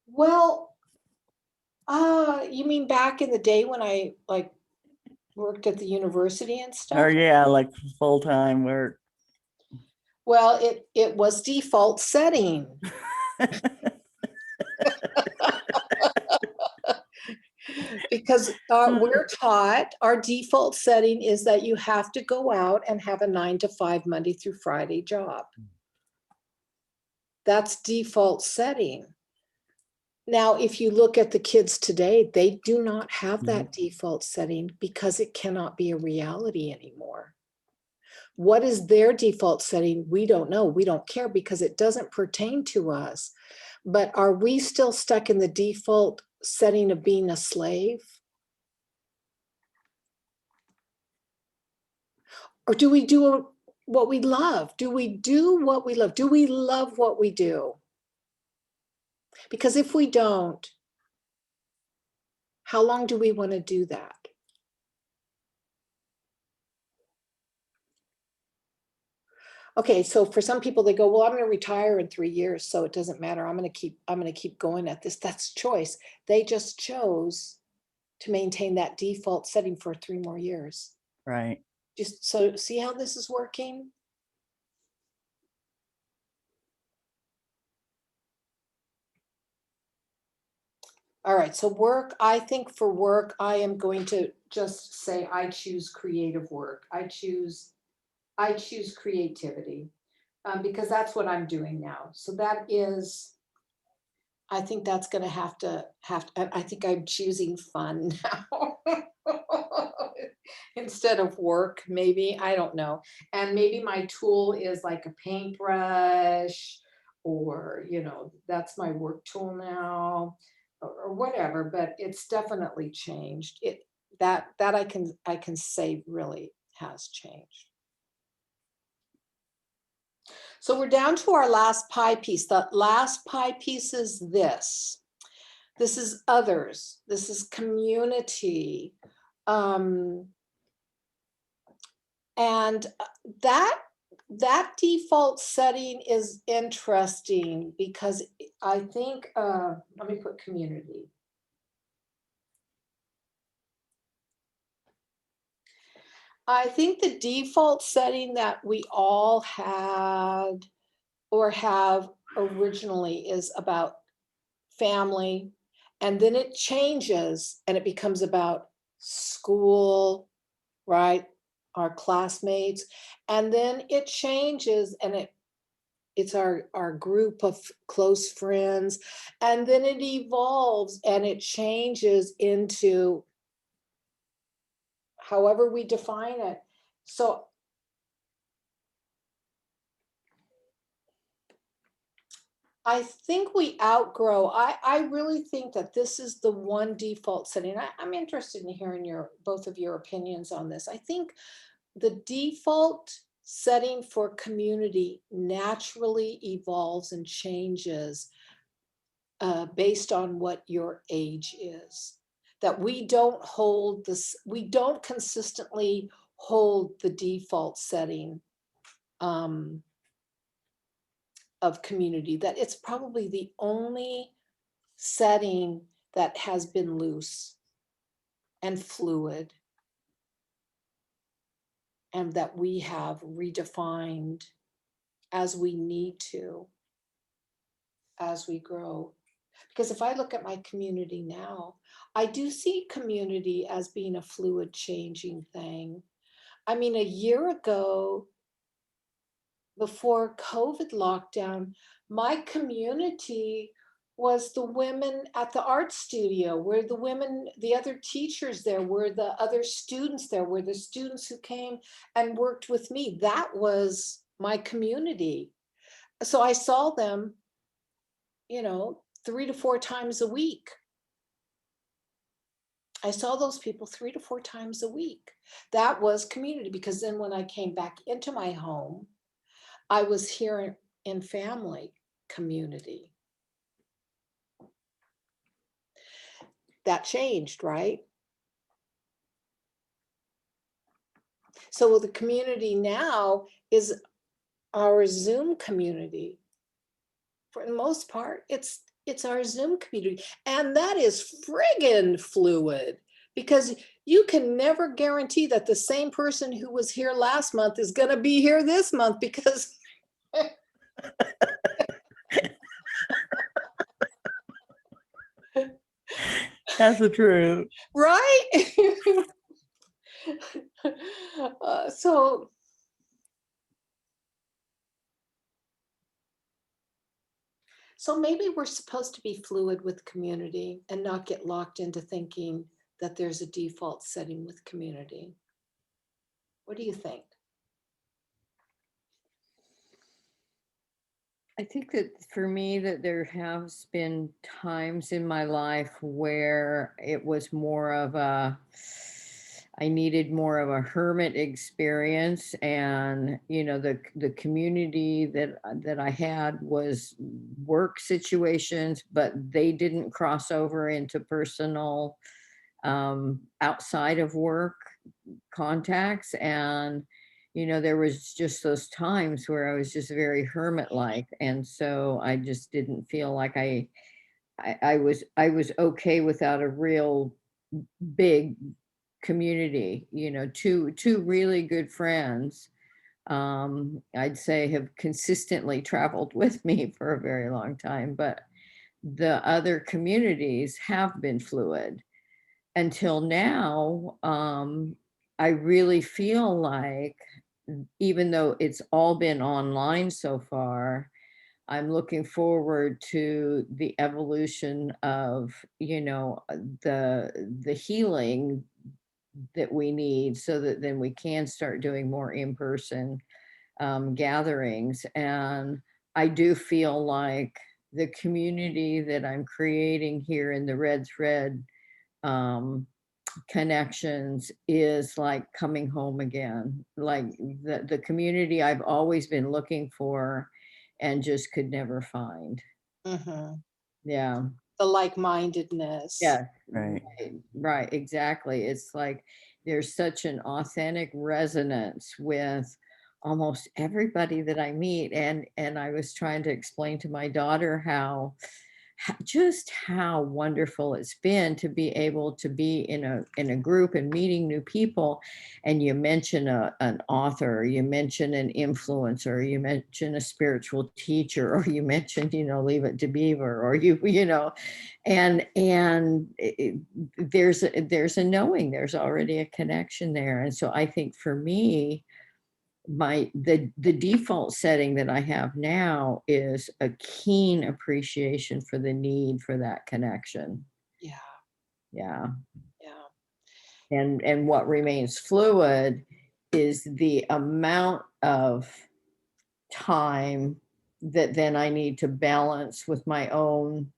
well, you mean back in the day when I like worked at the university and Or stuff? yeah, like full-time work. Well, it was default setting. Because we're taught our default setting is that you have to go out and have a 9 to 5 Monday through Friday job. That's default setting. Now, if you look at the kids today, they do not have that default setting because it cannot be a reality anymore. What is their default setting? We don't know. We don't care because it doesn't pertain to us. But are we still stuck in the default setting of being a slave? Or do we do what we love? Do we do what we love? Do we love what we do? Because if we don't, how long do we want to do that? Okay, so for some people they go, well, I'm going to retire in 3 years, so it doesn't matter. I'm going to keep going at this. That's choice. They just chose to maintain that default setting for 3 more years. Right. Just so see how this is working? All right, so work, I think for work, I am going to just say I choose creative work. I choose creativity because that's what I'm doing now. So that is, I think that's going to I think I'm choosing fun now instead of work, maybe. I don't know. And maybe my tool is like a paintbrush or, you know, that's my work tool now or whatever, but it's definitely changed. That I can say really has changed. So we're down to our last pie piece. The last pie piece is this. This is others. This is community. And that that default setting is interesting because I think, let me put community. I think the default setting that we all had or have originally is about family, and then it changes and it becomes about school, right? Our classmates, and then it changes and it's our group of close friends, and then it evolves and it changes into however we define it. So I think we outgrow, I really think that this is the one default setting. I'm interested in hearing both of your opinions on this. I think the default setting for community naturally evolves and changes based on what your age is. That we don't hold this, we don't consistently hold the default setting of community, that it's probably the only setting that has been loose and fluid, and that we have redefined as we need to as we grow. Because if I look at my community now, I do see community as being a fluid, changing thing. I mean, a year ago, before COVID lockdown, my community was the women at the art studio, were the women, the other teachers there, were the other students there, were the students who came and worked with me. That was my community. So I saw them, 3 to 4 times a week. I saw those people 3 to 4 times a week. That was community, because then when I came back into my home, I was here in family community. That changed, right? So the community now is our Zoom community. For the most part, it's our Zoom community. And that is friggin' fluid, because you can never guarantee that the same person who was here last month is going to be here this month, because That's the truth. right? So maybe we're supposed to be fluid with community and not get locked into thinking that there's a default setting with community. What do you think? I think that for me, that there has been times in my life where it was more of I needed more of a hermit experience, and the community that I had was work situations, but they didn't cross over into personal outside of work contacts. And there was just those times where I was just very hermit-like, and so I just didn't feel like I was okay without a real big community. Two really good friends, I'd say, have consistently traveled with me for a very long time, but the other communities have been fluid until now. I really feel like, even though it's all been online so far, I'm looking forward to the evolution of, the healing that we need, so that then we can start doing more in-person gatherings. And I do feel like the community that I'm creating here in the Red Thread connections is like coming home again, like the community I've always been looking for and just could never find. Mhm. Yeah. The like-mindedness. Yeah. Right. Right, exactly. It's like there's such an authentic resonance with almost everybody that I meet. And I was trying to explain to my daughter just how wonderful it's been to be able to be in a group and meeting new people. And you mention an author, or you mention an influencer, or you mention a spiritual teacher, or you mention, Leave It to Beaver, or there's a knowing, there's already a connection there. And so I think for me, the default setting that I have now is a keen appreciation for the need for that connection. Yeah, Yeah. yeah. And what remains fluid is the amount of time that then I need to balance with my own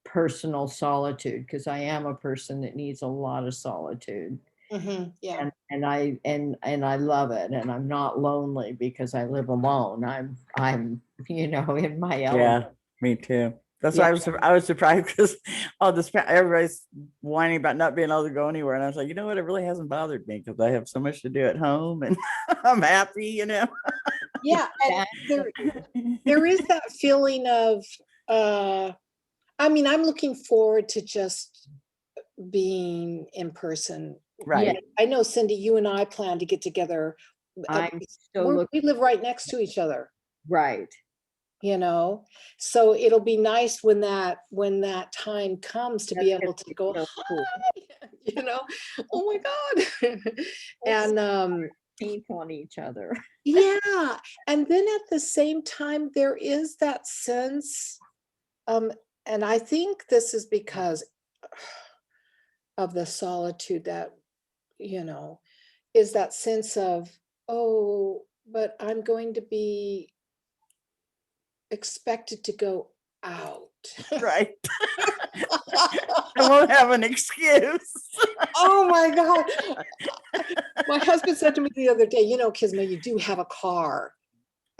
personal solitude, because I am a person that needs a lot of solitude. Yeah. And I love it, and I'm not lonely because I live alone. I'm in my element. Yeah, me too. That's Yeah. why I was surprised because all this everybody's whining about not being able to go anywhere, and I was like, you know what, it really hasn't bothered me because I have so much to do at home, and I'm happy. Yeah, and there is that feeling of, I'm looking forward to just being in person. Right. I know, Cindy, you and I plan to get together. I'm so We live right next to each other, right. so it'll be nice when that time comes to be able to go, So cool. hi, oh my God. And Paint on each other. yeah, and then at the same time, there is that sense, and I think this is because of the solitude that, is that sense of, oh, but I'm going to be expected to go out. Right. I won't have an excuse. Oh my God. My husband said to me the other day, Kisma, you do have a car.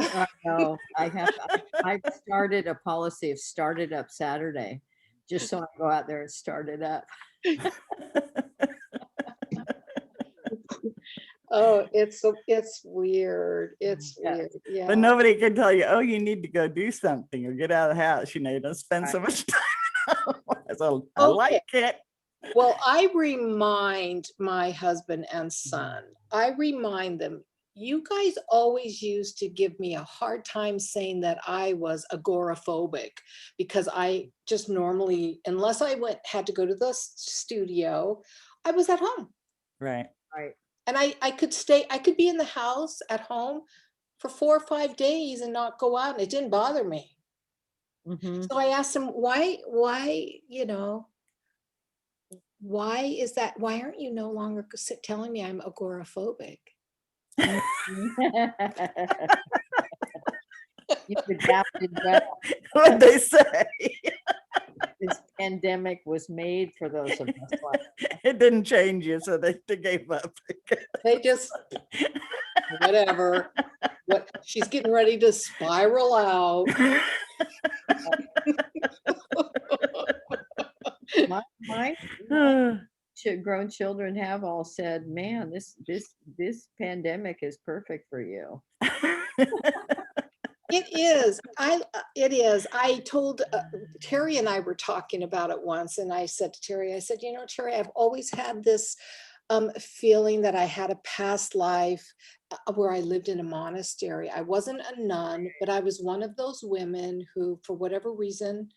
I know. I've started a policy of start it up Saturday, just so I go out there and start it up. Oh, it's weird. It's Yeah. weird. Yeah. But nobody can tell you, oh, you need to go do something or get out of the house. You don't spend so Right. much time. So I like it. Well, I remind my husband and son, I remind them, you guys always used to give me a hard time saying that I was agoraphobic, because I just normally, unless I had to go to the studio, I was at home. Right. Right. And I could be in the house at home for 4 or 5 days and not go out, and it didn't bother me. Mhm. So I asked him, why is that? Why aren't you no longer telling me I'm agoraphobic? You've adapted well. What'd they say? This pandemic was made for those of us like It didn't change you, so they gave up. They just, whatever. What, she's getting ready to spiral out. my grown children have all said, man, this pandemic is perfect for you. It is. It is. I told Terry, and I were talking about it once, and I said to Terry, Terry, I've always had this feeling that I had a past life where I lived in a monastery. I wasn't a nun, but I was one of those women who, for whatever reason,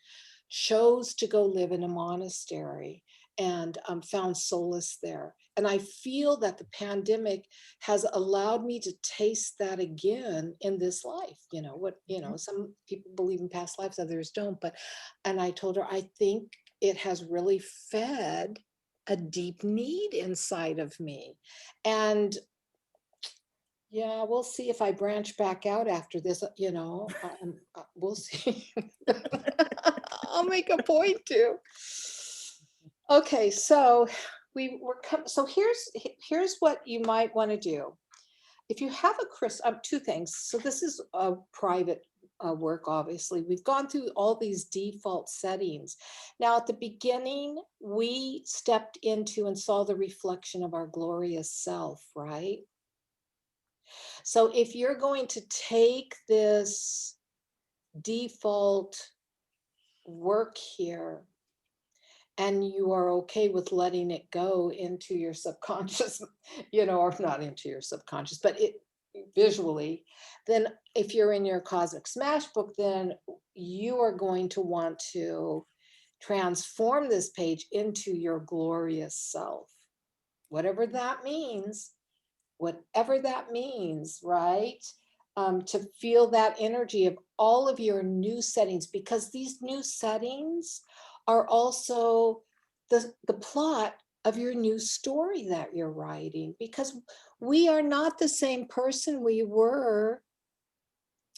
chose to go live in a monastery and found solace there. And I feel that the pandemic has allowed me to taste that again in this life. Some people believe in past lives, others don't. And I told her, I think it has really fed a deep need inside of me. And yeah, we'll see if I branch back out after this, we'll see. I'll make a point to. Okay, so so here's what you might want to do. If you have two things. So this is a private work, obviously. We've gone through all these default settings. Now, at the beginning, we stepped into and saw the reflection of our glorious self, right? So if you're going to take this default work here and you are okay with letting it go into your subconscious, or not into your subconscious, but it visually, then if you're in your Cosmic Smash book, then you are going to want to transform this page into your glorious self, whatever that means, right? To feel that energy of all of your new settings, because these new settings are also the plot of your new story that you're writing, because we are not the same person we were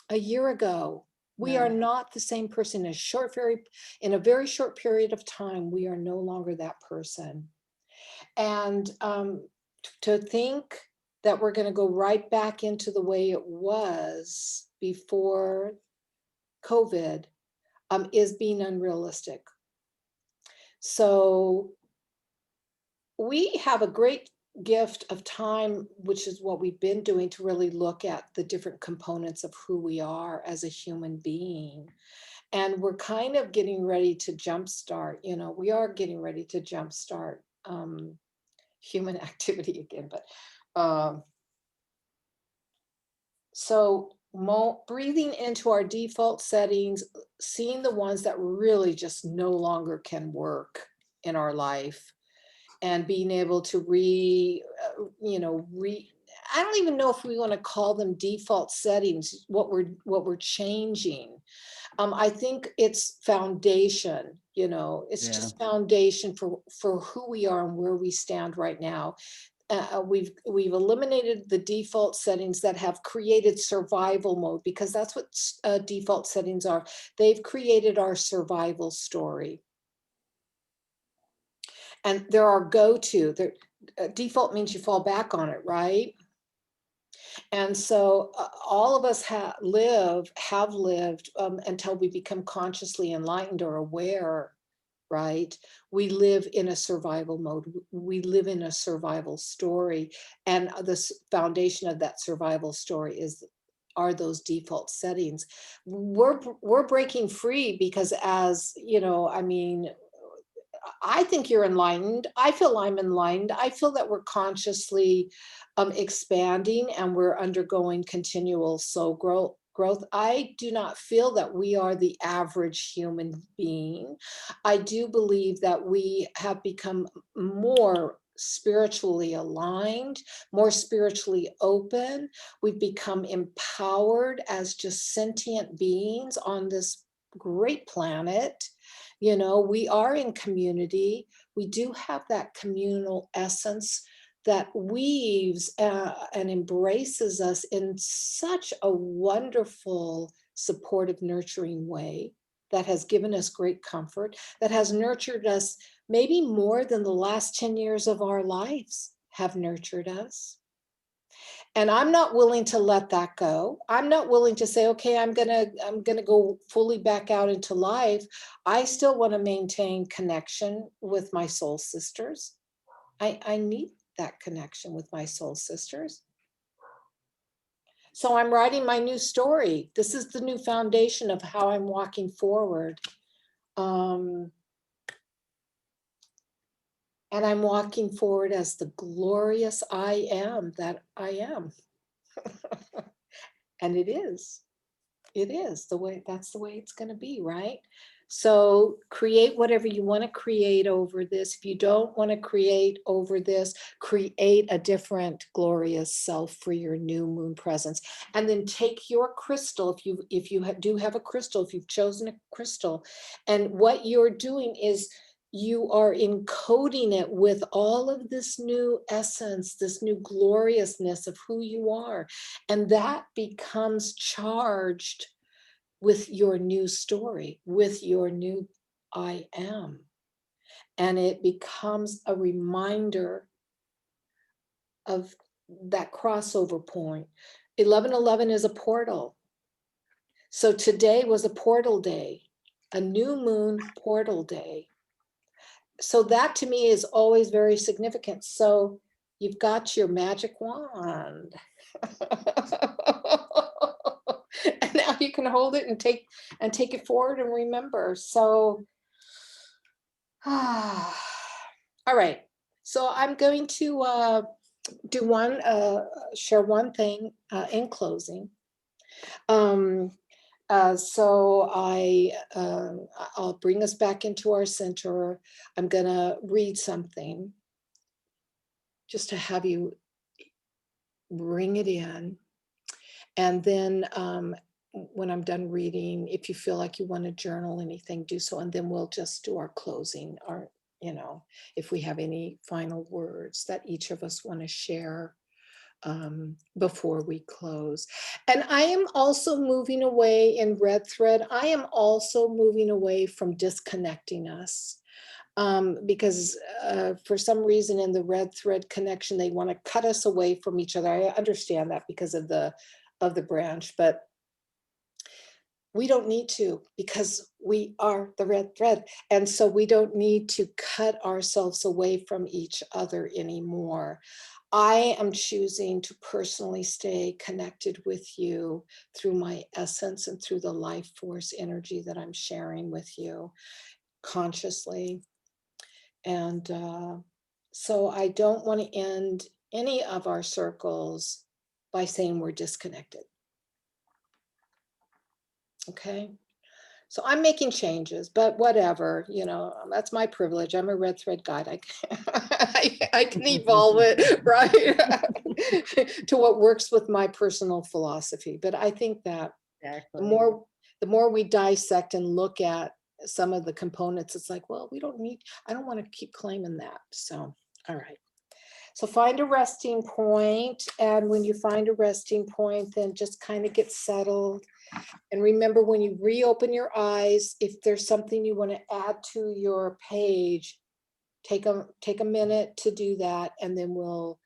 a year ago. We are No. not the same person. In a very short period of time, we are no longer that person. And to think that we're going to go right back into the way it was before COVID is being unrealistic. So we have a great gift of time, which is what we've been doing, to really look at the different components of who we are as a human being. And we're kind of getting ready to jumpstart, we are getting ready to jumpstart human activity again. But so breathing into our default settings, seeing the ones that really just no longer can work in our life, and being able to I don't even know if we want to call them default settings, what we're changing. I think it's foundation, it's Yeah. just foundation for who we are and where we stand right now. We've eliminated the default settings that have created survival mode, because that's what default settings are. They've created our survival story. And there are go-to. Default means you fall back on it, right? And so all of us have lived until we become consciously enlightened or aware, right? We live in a survival mode. We live in a survival story. And the foundation of that survival story are those default settings. We're breaking free, because I think you're enlightened. I feel I'm enlightened. I feel that we're consciously expanding, and we're undergoing continual soul growth. I do not feel that we are the average human being. I do believe that we have become more spiritually aligned, more spiritually open. We've become empowered as just sentient beings on this great planet. We are in community. We do have that communal essence that weaves and embraces us in such a wonderful, supportive, nurturing way, that has given us great comfort, that has nurtured us maybe more than the last 10 years of our lives have nurtured us. And I'm not willing to let that go. I'm not willing to say, okay, I'm gonna go fully back out into life. I still want to maintain connection with my soul sisters. I need that connection with my soul sisters. So I'm writing my new story. This is the new foundation of how I'm walking forward. And I'm walking forward as the glorious I am that I am. And it is that's the way it's going to be, right? So create whatever you want to create over this. If you don't want to create over this, create a different glorious self for your new moon presence. And then take your crystal, if you do have a crystal, if you've chosen a crystal, and what you're doing is you are encoding it with all of this new essence, this new gloriousness of who you are. And that becomes charged with your new story, with your new I am. And it becomes a reminder of that crossover point. 11/11 is a portal. So today was a portal day, a new moon portal day. So that to me is always very significant. So you've got your magic wand. And now you can hold it and take it forward and remember. So, all right. So I'm going to share one thing in closing. So I'll bring us back into our center. I'm gonna read something just to have you bring it in. And then when I'm done reading, if you feel like you want to journal anything, do so. And then we'll just do our closing, or, if we have any final words that each of us want to share before we close. And I am also moving away in Red Thread. I am also moving away from disconnecting us. Because for some reason in the Red Thread connection, they want to cut us away from each other. I understand that because of the branch, but we don't need to, because we are the Red Thread. And so we don't need to cut ourselves away from each other anymore. I am choosing to personally stay connected with you through my essence and through the life force energy that I'm sharing with you consciously. And so I don't want to end any of our circles by saying we're disconnected. Okay. So I'm making changes, but whatever, that's my privilege. I'm a Red Thread guide. I can evolve it, right, to what works with my personal philosophy. But I think that Exactly. the more we dissect and look at some of the components, it's like, well, I don't want to keep claiming that. So, all right. So find a resting point. And when you find a resting point, then just kind of get settled. And remember, when you reopen your eyes, if there's something you want to add to your page, take a minute to do that, and then we'll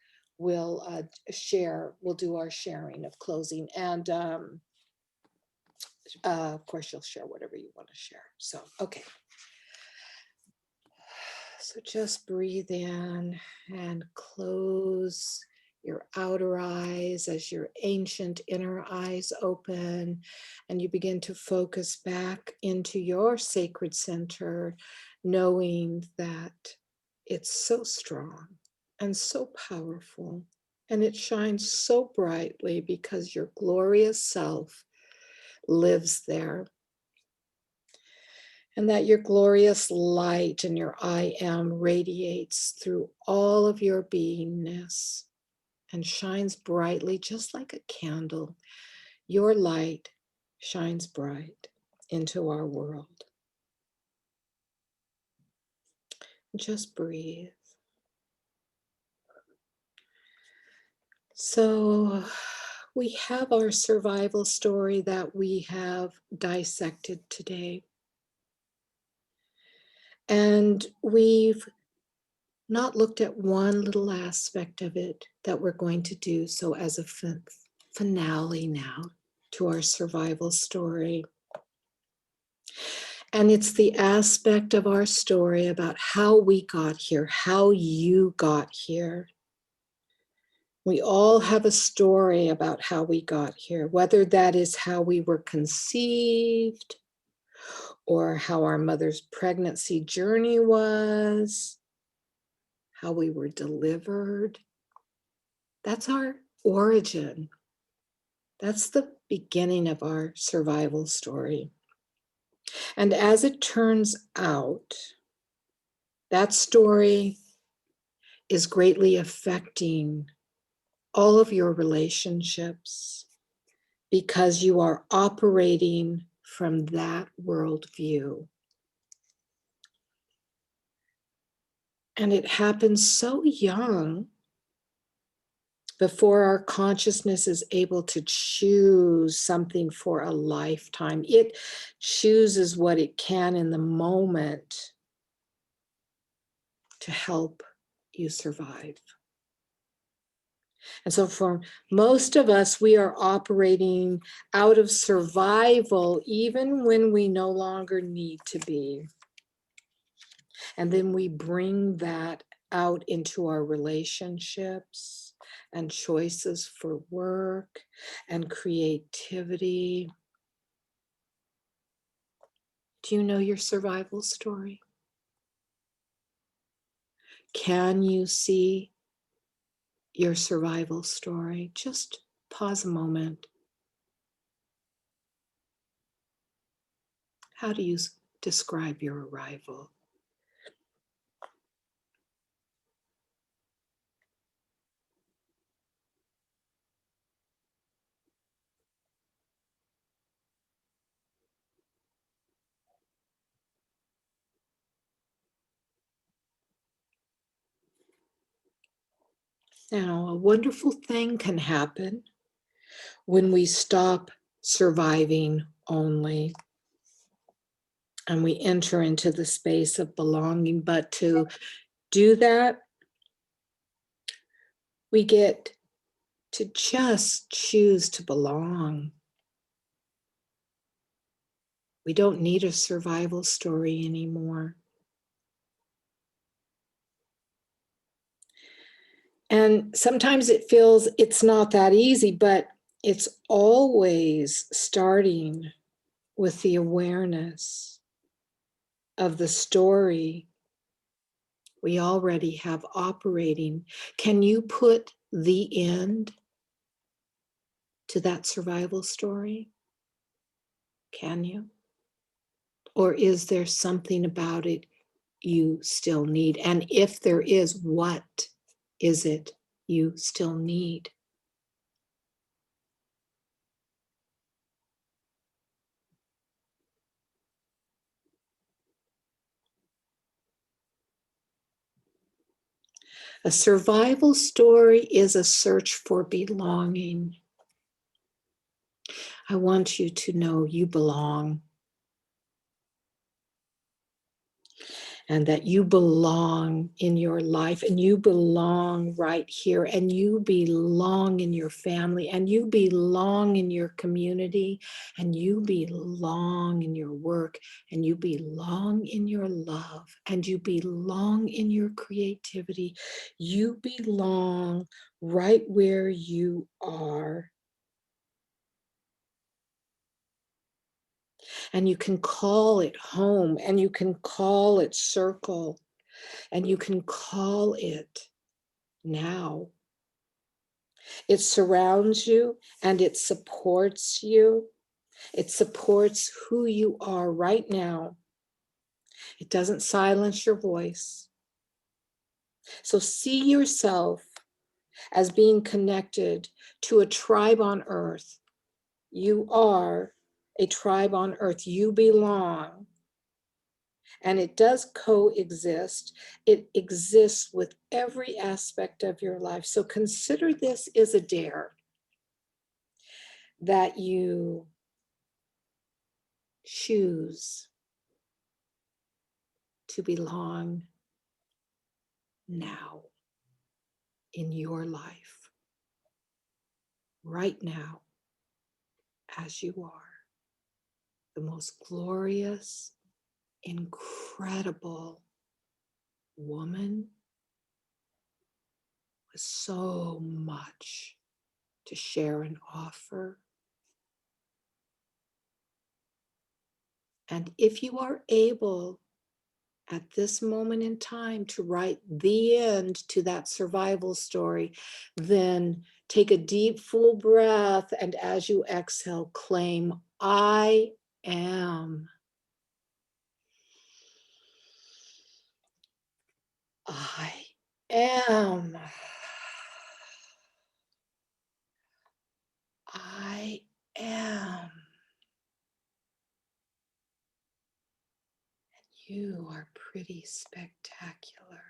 share. We'll do our sharing of closing, and of course, you'll share whatever you want to share. So, okay. So just breathe in and close your outer eyes as your ancient inner eyes open, and you begin to focus back into your sacred center, knowing that it's so strong and so powerful, and it shines so brightly because your glorious self lives there. And that your glorious light and your I am radiates through all of your beingness and shines brightly, just like a candle. Your light shines bright into our world. Just breathe. So we have our survival story that we have dissected today. And we've not looked at one little aspect of it that we're going to do so as a finale now to our survival story. And it's the aspect of our story about how we got here, how you got here. We all have a story about how we got here, whether that is how we were conceived or how our mother's pregnancy journey was, how we were delivered. That's our origin. That's the beginning of our survival story. And as it turns out, that story is greatly affecting all of your relationships because you are operating from that worldview. And it happens so young, before our consciousness is able to choose something for a lifetime. It chooses what it can in the moment to help you survive. And so for most of us, we are operating out of survival, even when we no longer need to be. And then we bring that out into our relationships and choices for work and creativity. Do you know your survival story? Can you see your survival story? Just pause a moment. How do you describe your arrival? Now, a wonderful thing can happen when we stop surviving only and we enter into the space of belonging. But to do that, we get to just choose to belong. We don't need a survival story anymore. And sometimes it feels it's not that easy, but it's always starting with the awareness of the story we already have operating. Can you put the end to that survival story? Can you? Or is there something about it you still need? And if there is, what is it you still need? A survival story is a search for belonging. I want you to know you belong, and that you belong in your life, and you belong right here, and you belong in your family, and you belong in your community, and you belong in your work, and you belong in your love, and you belong in your creativity. You belong right where you are. And you can call it home, and you can call it circle, and you can call it now. It surrounds you and it supports you. It supports who you are right now. It doesn't silence your voice. So see yourself as being connected to a tribe on earth. You are a tribe on earth. You belong. And it does coexist. It exists with every aspect of your life. So consider this as a dare that you choose to belong now in your life, right now, as you are, the most glorious, incredible woman with so much to share and offer. And if you are able at this moment in time to write the end to that survival story, then take a deep, full breath, and as you exhale, claim, I am. I am. I am. You are pretty spectacular.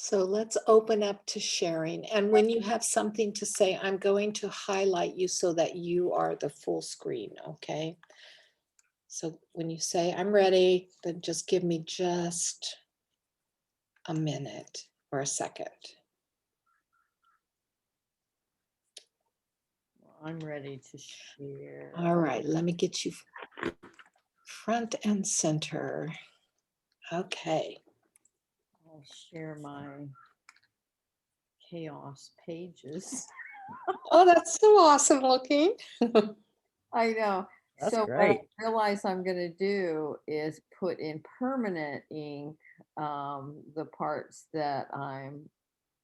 So let's open up to sharing. And when you have something to say, I'm going to highlight you so that you are the full screen, okay? So when you say I'm ready, then just give me just a minute or a second. I'm ready to share. All right, let me get you front and center. Okay. I'll share my chaos pages. Oh, that's so awesome looking. I know. That's So what great. I realize I'm going to do is put in permanent ink the parts that I'm,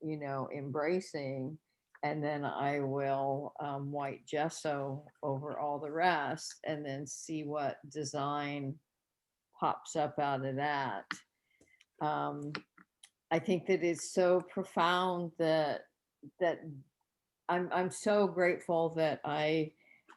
embracing, and then I will white gesso over all the rest, and then see what design pops up out of that. Um, I think that it's so profound that I'm so grateful that I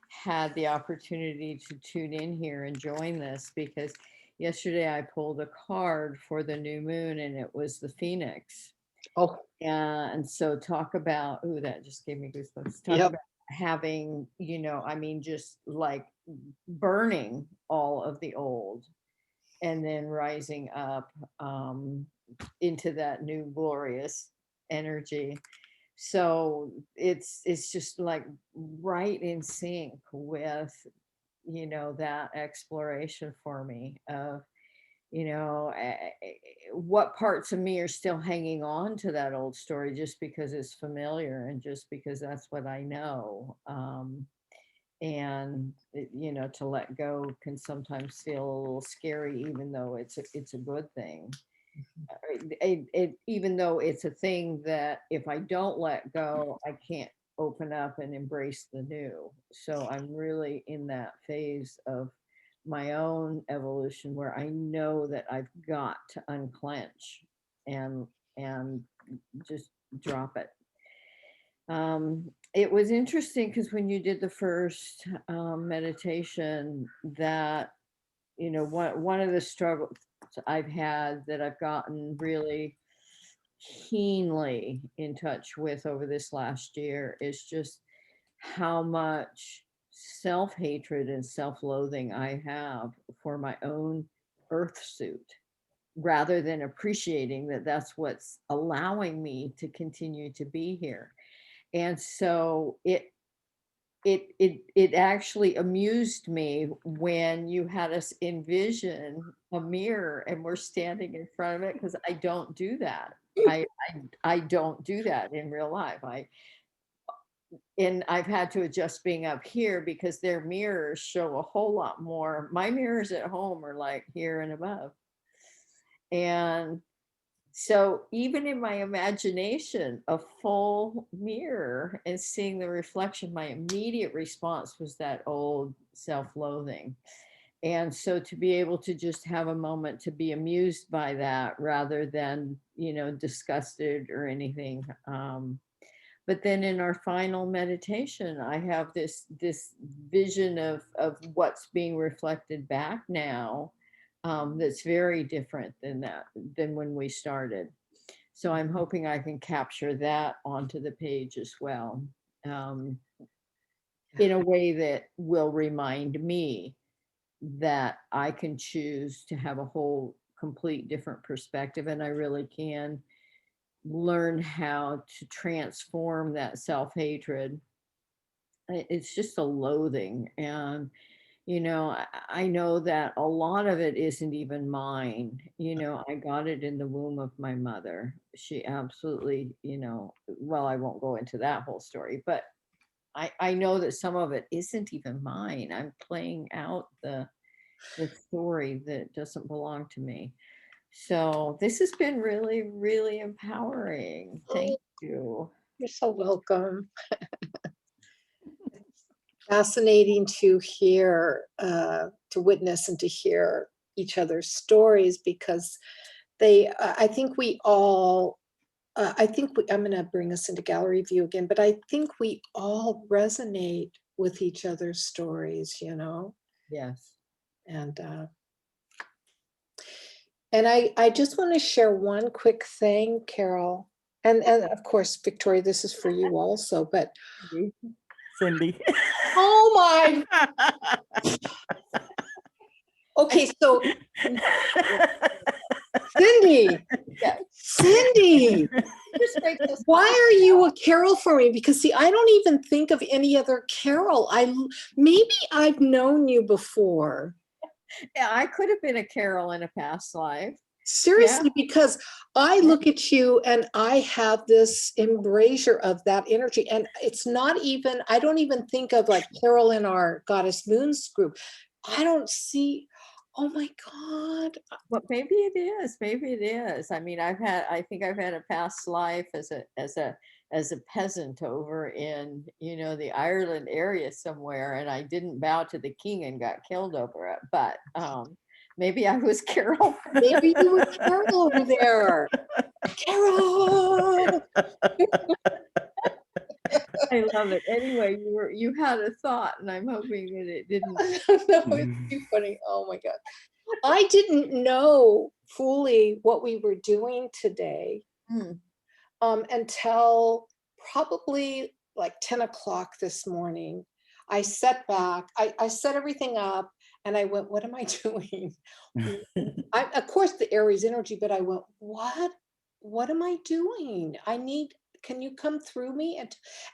had the opportunity to tune in here and join this, because yesterday I pulled a card for the new moon and it was the Phoenix. Oh, And so talk about, ooh, that just gave me goosebumps. Talk yep. about having, just like burning all of the old and then rising up into that new glorious energy. So it's just like right in sync with that exploration for me of what parts of me are still hanging on to that old story just because it's familiar and just because that's what I know. And to let go can sometimes feel a little scary, even though it's a good thing. Even though it's a thing that if I don't let go, I can't open up and embrace the new. So I'm really in that phase of my own evolution where I know that I've got to unclench and just drop it. It was interesting because when you did the first meditation, that one of the struggles I've had that I've gotten really keenly in touch with over this last year is just how much self-hatred and self-loathing I have for my own earth suit, rather than appreciating that that's what's allowing me to continue to be here. And so it actually amused me when you had us envision a mirror and we're standing in front of it, because I don't do that. I don't do that in real life. And I've had to adjust being up here because their mirrors show a whole lot more. My mirrors at home are like here and above. And so even in my imagination, a full mirror and seeing the reflection, my immediate response was that old self-loathing. And so to be able to just have a moment to be amused by that rather than, disgusted or anything. But then in our final meditation, I have this vision of what's being reflected back now, that's very different than when we started. So I'm hoping I can capture that onto the page as well, in a way that will remind me that I can choose to have a whole complete different perspective, and I really can learn how to transform that self-hatred. It's just a loathing. And I know that a lot of it isn't even mine. I got it in the womb of my mother. She absolutely, well, I won't go into that whole story, but I know that some of it isn't even mine. I'm playing out the story that doesn't belong to me. So this has been really, really empowering. Thank you. You're so welcome. Fascinating to hear, to witness and to hear each other's stories, because I think we all, I'm going to bring us into gallery view again, but I think we all resonate with each other's stories, Yes. and And I just want to share one quick thing, Carol. And of course, Victoria, this is for you also, but Cindy. oh my, okay, so Cindy, Yeah. Cindy, Just makes us why laugh. are you a Carol for me? Because see, I don't even think of any other Carol. Maybe I've known you before. Yeah, I could have been a Carol in a past life. Seriously, because I Yeah. look at you and I have this embrasure of that energy. And it's not even, I don't even think of like Carol in our Goddess Moons group. I don't see, oh my God. Well, maybe it is. Maybe it is. I mean, I think I've had a past life as a peasant over in, the Ireland area somewhere, and I didn't bow to the king and got killed over it. But maybe I was Carol. Maybe you were Carol over there. Carol. I love it. Anyway, you had a thought, and I'm hoping that it didn't. No, it's too funny. Oh my God. I didn't know fully what we were doing today Hmm. until probably like 10 o'clock this morning. I sat back, I set everything up and I went, what am I doing? Of course, the Aries energy, but I went, what am I doing? Can you come through me?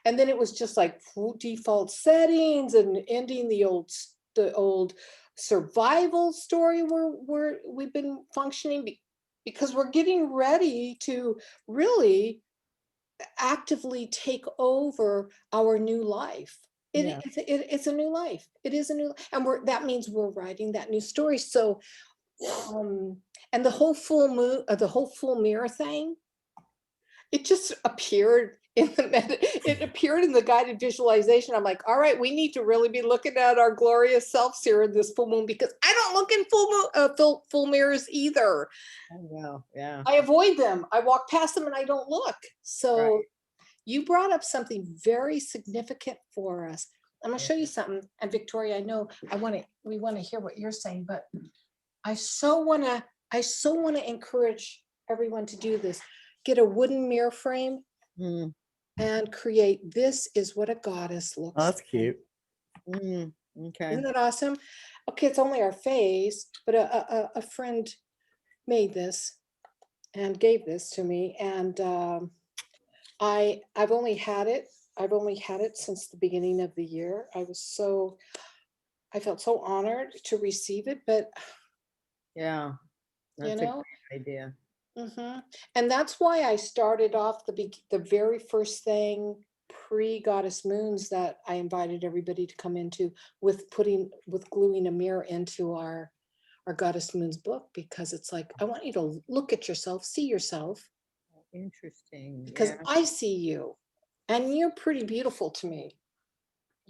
And then it was just like default settings and ending the old survival story where we've been functioning because we're getting ready to really actively take over our new life. Yeah. It's a new life. It is a new, and that means we're writing that new story. So, and the whole full mirror thing, it just appeared it appeared in the guided visualization. I'm like, all right, we need to really be looking at our glorious selves here in this full moon because I don't look in full mirrors either. I know. Yeah. I avoid them. I walk past them and I don't look. So Right. you brought up something very significant for us. I'm going to Yeah. show you something. And Victoria, I know we want to hear what you're saying, but I so want to encourage everyone to do this. Get a wooden mirror frame Mm, and create, this is what a goddess looks Oh, that's like. cute. okay. Isn't that awesome? Okay, it's only our face, but a friend made this and gave this to me. And I've only had it since the beginning of the year. I felt so honored to receive it, but Yeah. That's a know, great idea. and that's why I started off the very first thing pre-Goddess Moons that I invited everybody to come into with gluing a mirror into our Goddess Moons book, because it's like, I want you to look at yourself, see yourself, Interesting. because Yeah. I see you and you're pretty beautiful to me.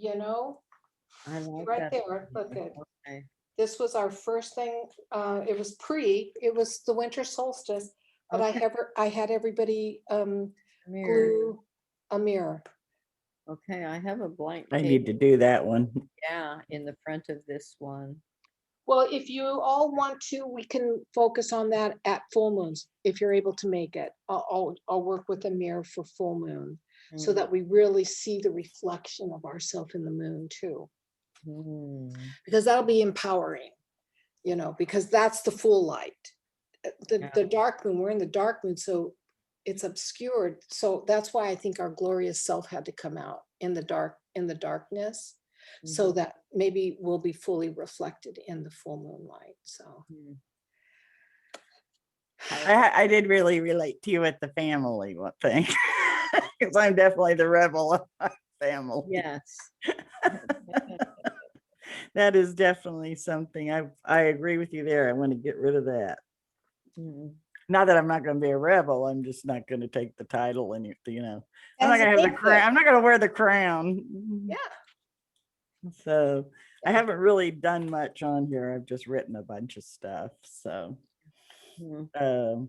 I like Right that. there, look at. Okay. This was our first thing. It was the winter solstice, but Okay. I had everybody Mirror. glue a mirror. Okay. I have a blank I page. need to do that one. Yeah, in the front of this one. Well, if you all want to, we can focus on that at full moons, if you're able to make it. I'll work with a mirror for full moon so Mm. that we really see the reflection of ourselves in the moon too, Mm. because that'll be empowering, because that's the full light. Yeah. The dark moon, we're in the dark moon, so it's obscured. So that's why I think our glorious self had to come out in the darkness, so Mhm. that maybe we'll be fully reflected in the full moonlight. So Mm. I did really relate to you with the family one thing, because I'm definitely the rebel of our family. Yes. That is definitely something I agree with you there. I want to get rid of that. Mm. Not that I'm not going to be a rebel. I'm just not going to take the title and I'm not As going to have the a crown. I'm not going to wear the crown. Yeah. So I haven't really done much on here. I've just written a bunch of stuff. So, Mm.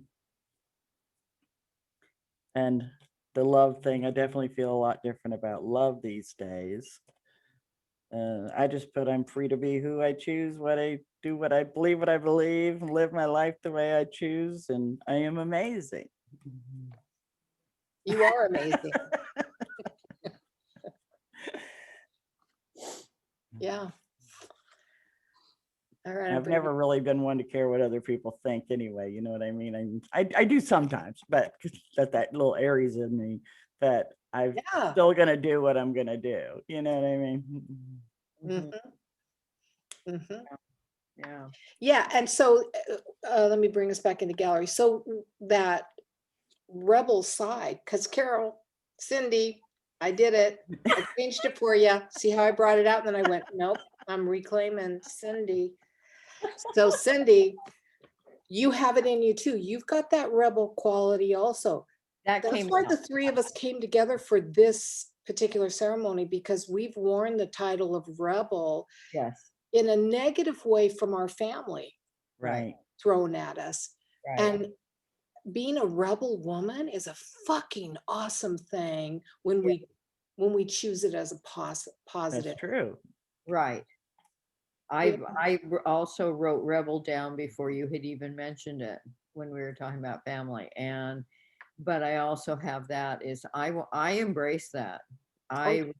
and the love thing, I definitely feel a lot different about love these days. I just put, I'm free to be who I choose, what I do what I believe, live my life the way I choose, and I am amazing. You are amazing. Yeah. All right. I've never really been one to care what other people think anyway, you know what I mean? I do sometimes, but that little Aries in me that I'm Yeah. still gonna do what I'm gonna do, you know what I mean? Mhm. Mhm. Yeah. Yeah. And so let me bring us back into gallery. So that rebel side, because Carol, Cindy, I did it. I changed it for you. See how I brought it out? And then I went, nope, I'm reclaiming Cindy. So Cindy, you have it in you too. You've got that rebel quality also. That That's came why out. the three of us came together for this particular ceremony, because we've worn the title of rebel Yes. in a negative way from our family Right. thrown at us. Right. And being a rebel woman is a fucking awesome thing when we choose it as a positive. That's true. Right. Yeah. Also wrote rebel down before you had even mentioned it when we were talking about family. But I also have that is I embrace that. I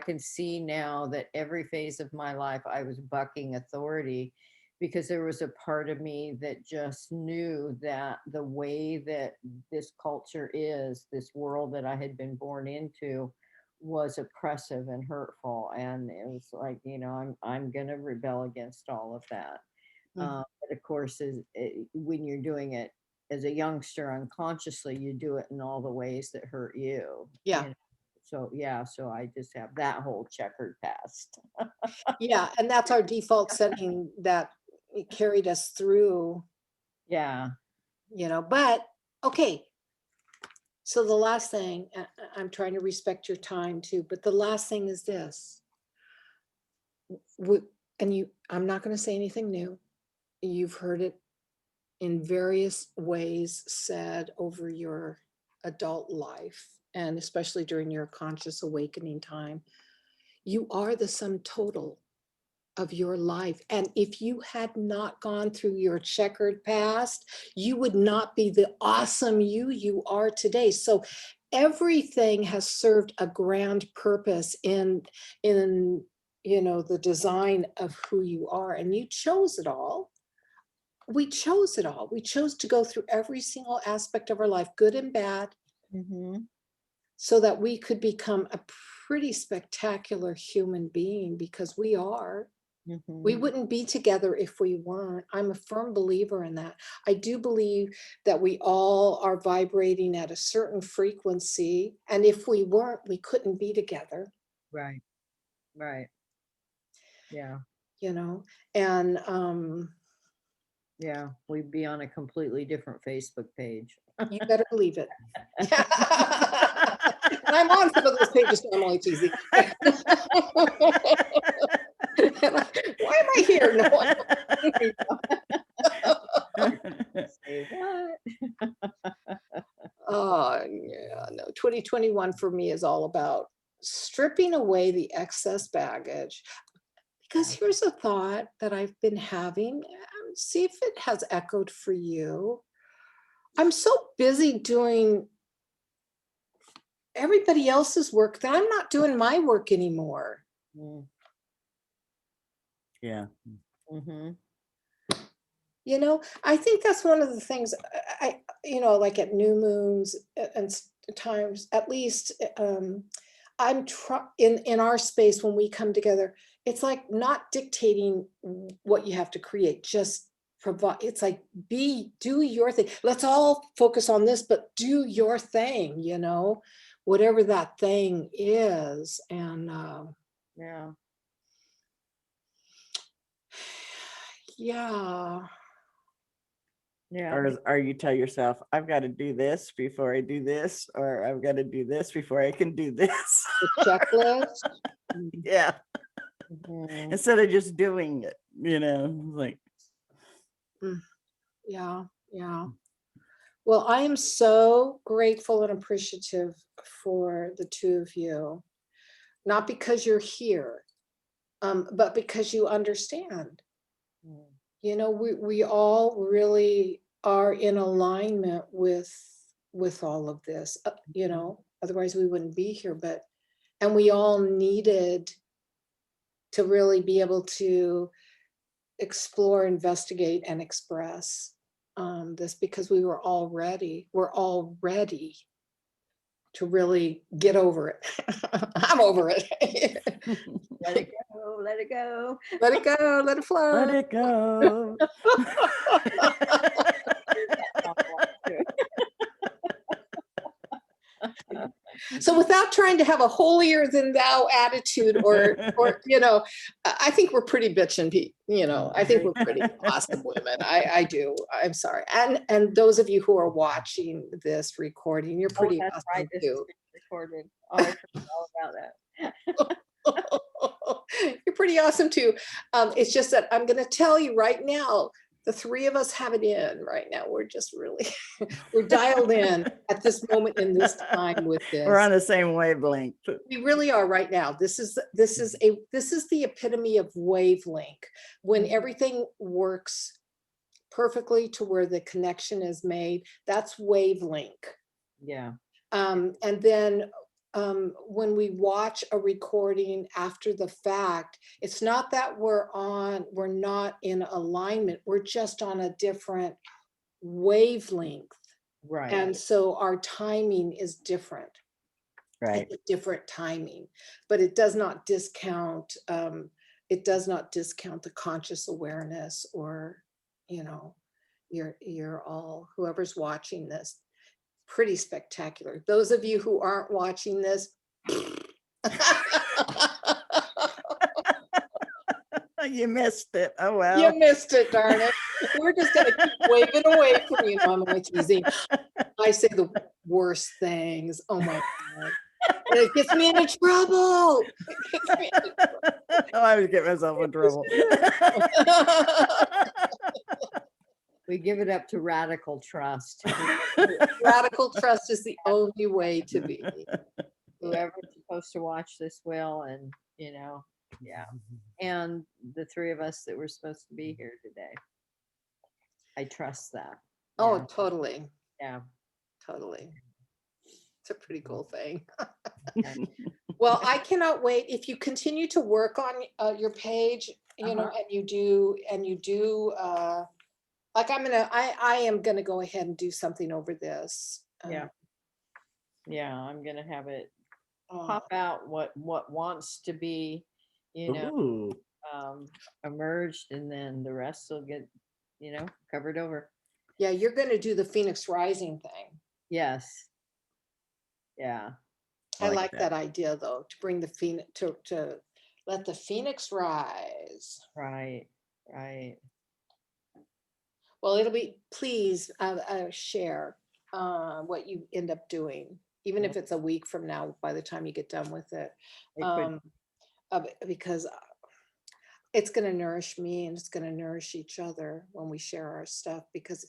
can see now that every phase of my life I was bucking authority because there was a part of me that just knew that the way that this culture is, this world that I had been born into, was oppressive and hurtful, and it was like, I'm gonna rebel against all of that. But of course, when you're doing it as a youngster unconsciously, you do it in all the ways that hurt you. Yeah. So I just have that whole checkered past. Yeah, and that's our default setting that it carried us through, Yeah. but okay. So the last thing, I'm trying to respect your time too, but the last thing is this. I'm not going to say anything new. You've heard it in various ways said over your adult life, and especially during your conscious awakening time. You are the sum total of your life. And if you had not gone through your checkered past, you would not be the awesome you are today. So everything has served a grand purpose in the design of who you are, and you chose it all. We chose it all. We chose to go through every single aspect of our life, good and bad, so that we could become a pretty spectacular human being, because we are. We wouldn't be together if we weren't. I'm a firm believer in that. I do believe that we all are vibrating at a certain frequency, and if we weren't, we couldn't be together. Right. Yeah. And Yeah, we'd be on a completely different Facebook page. you better believe it. And I'm on some of those pages, so I'm only teasing. Why am I here? No one. Say what? Oh, yeah, no. 2021 for me is all about stripping away the excess baggage. Because here's a thought that I've been having. See if it has echoed for you. I'm so busy doing everybody else's work that I'm not doing my work anymore. Yeah. I think that's one of the things like at new moons and times, at least I'm in our space when we come together, it's like not dictating what you have to create, just provide. It's like do your thing. Let's all focus on this, but do your thing, whatever that thing is. And Yeah. yeah. Or you tell yourself, I've got to do this before I do this, or I've got to do this before I can do this. The checklist. Yeah. Instead of just doing it, like. Yeah. Well, I am so grateful and appreciative for the two of you, not because you're here, but because you understand. you know, we all really are in alignment with all of this, you know, otherwise we wouldn't be here, and we all needed to really be able to explore, investigate, and express this, because we're all ready to really get over it. I'm over it. Let it go, let it go. Let it go, let it flow. Let it go. So without trying to have a holier than thou attitude or, you know, I think we're pretty bitchin', you know, I think we're pretty awesome women. I do. I'm sorry. And those of you who are watching this recording, you're pretty That's awesome right. This is too. being recorded. Oh, I forgot all about that. You're pretty awesome too. It's just that I'm going to tell you right now, the three of us have it in right now. We're just really, we're dialed in at this moment in this time with this. We're on the same wavelength. We really are right now. This is the epitome of wavelength, when everything works perfectly to where the connection is made. That's wavelength. Yeah. And then when we watch a recording after the fact, it's not that we're not in alignment. We're just on a different wavelength. Right. And so our timing is different. Right. It's a different timing, but it does not discount, the conscious awareness, or, you know, you're all, whoever's watching this, pretty spectacular. Those of you who aren't watching this, You missed it. Oh, well. you missed it, darn it. We're just gonna keep waving away from you. No, I'm only teasing. I say the worst things. Oh my God. And it gets me into trouble. It gets me into trouble. Oh, I was getting myself in trouble. We give it up to radical trust. Radical trust is the only way to be. Whoever's supposed to watch this will, and you know, yeah. And the three of us that were supposed to be here today. I trust that. Oh, Yeah. totally. Yeah. Totally. It's a pretty cool thing. Well, I cannot wait. If you continue to work on your page, you know, and you do, like I am gonna go ahead and do something over this. Yeah. Yeah, I'm gonna have it uh, pop out what wants to be, you know, Ooh. emerged, and then the rest will get, you know, covered over. yeah, you're gonna do the Phoenix Rising thing. Yes. Yeah. I like that idea, though, to bring the Phoenix, to let the Phoenix rise. Right. Right. Well, it'll be, please share what you end up doing, even if it's a week from now, by the time you get done with it. Because it's going to nourish me, and it's going to nourish each other when we share our stuff, because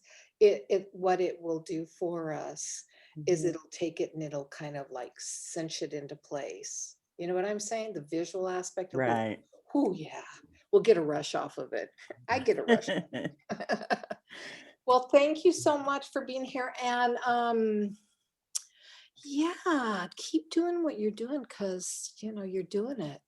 what it will do for us is it'll take it and it'll kind of like cinch it into place. You know what I'm saying? The visual aspect of Right. Oh yeah, we'll get a rush off of it. I get a rush. Well, thank you so much for being here, and yeah, keep doing what you're doing, because you know you're doing it.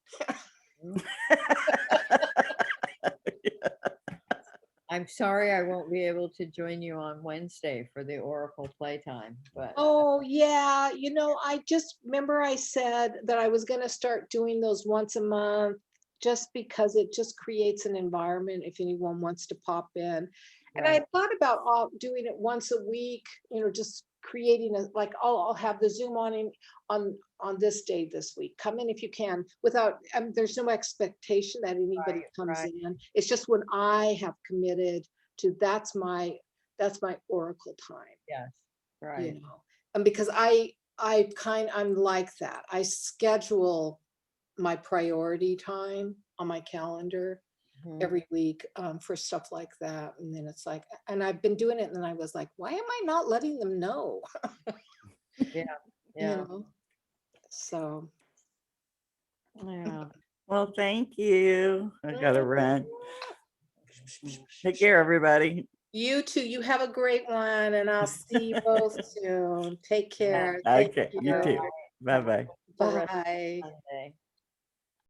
I'm sorry I won't be able to join you on Wednesday for the Oracle playtime, but Oh yeah, you know, I just remember I said that I was going to start doing those once a month, just because it just creates an environment if anyone wants to pop in. And I right. thought about doing it once a week, you know, just creating like, I'll have the Zoom on this day this week. Come in if you can, without, there's no expectation that anybody comes in. It's just when I have committed to, that's my Oracle time. Yes. Right. You know, and because I'm like that. I schedule my priority time on my calendar every week for stuff like that. And then it's like, and I've been doing it, and I was like, why am I not letting them know? Yeah. You know, so Yeah. Well, thank you. I gotta run. Take care, everybody. You too. You have a great one, and I'll see you both soon. Take care. Thank Okay, you you. too. Bye-bye. The rest of Bye. Sunday.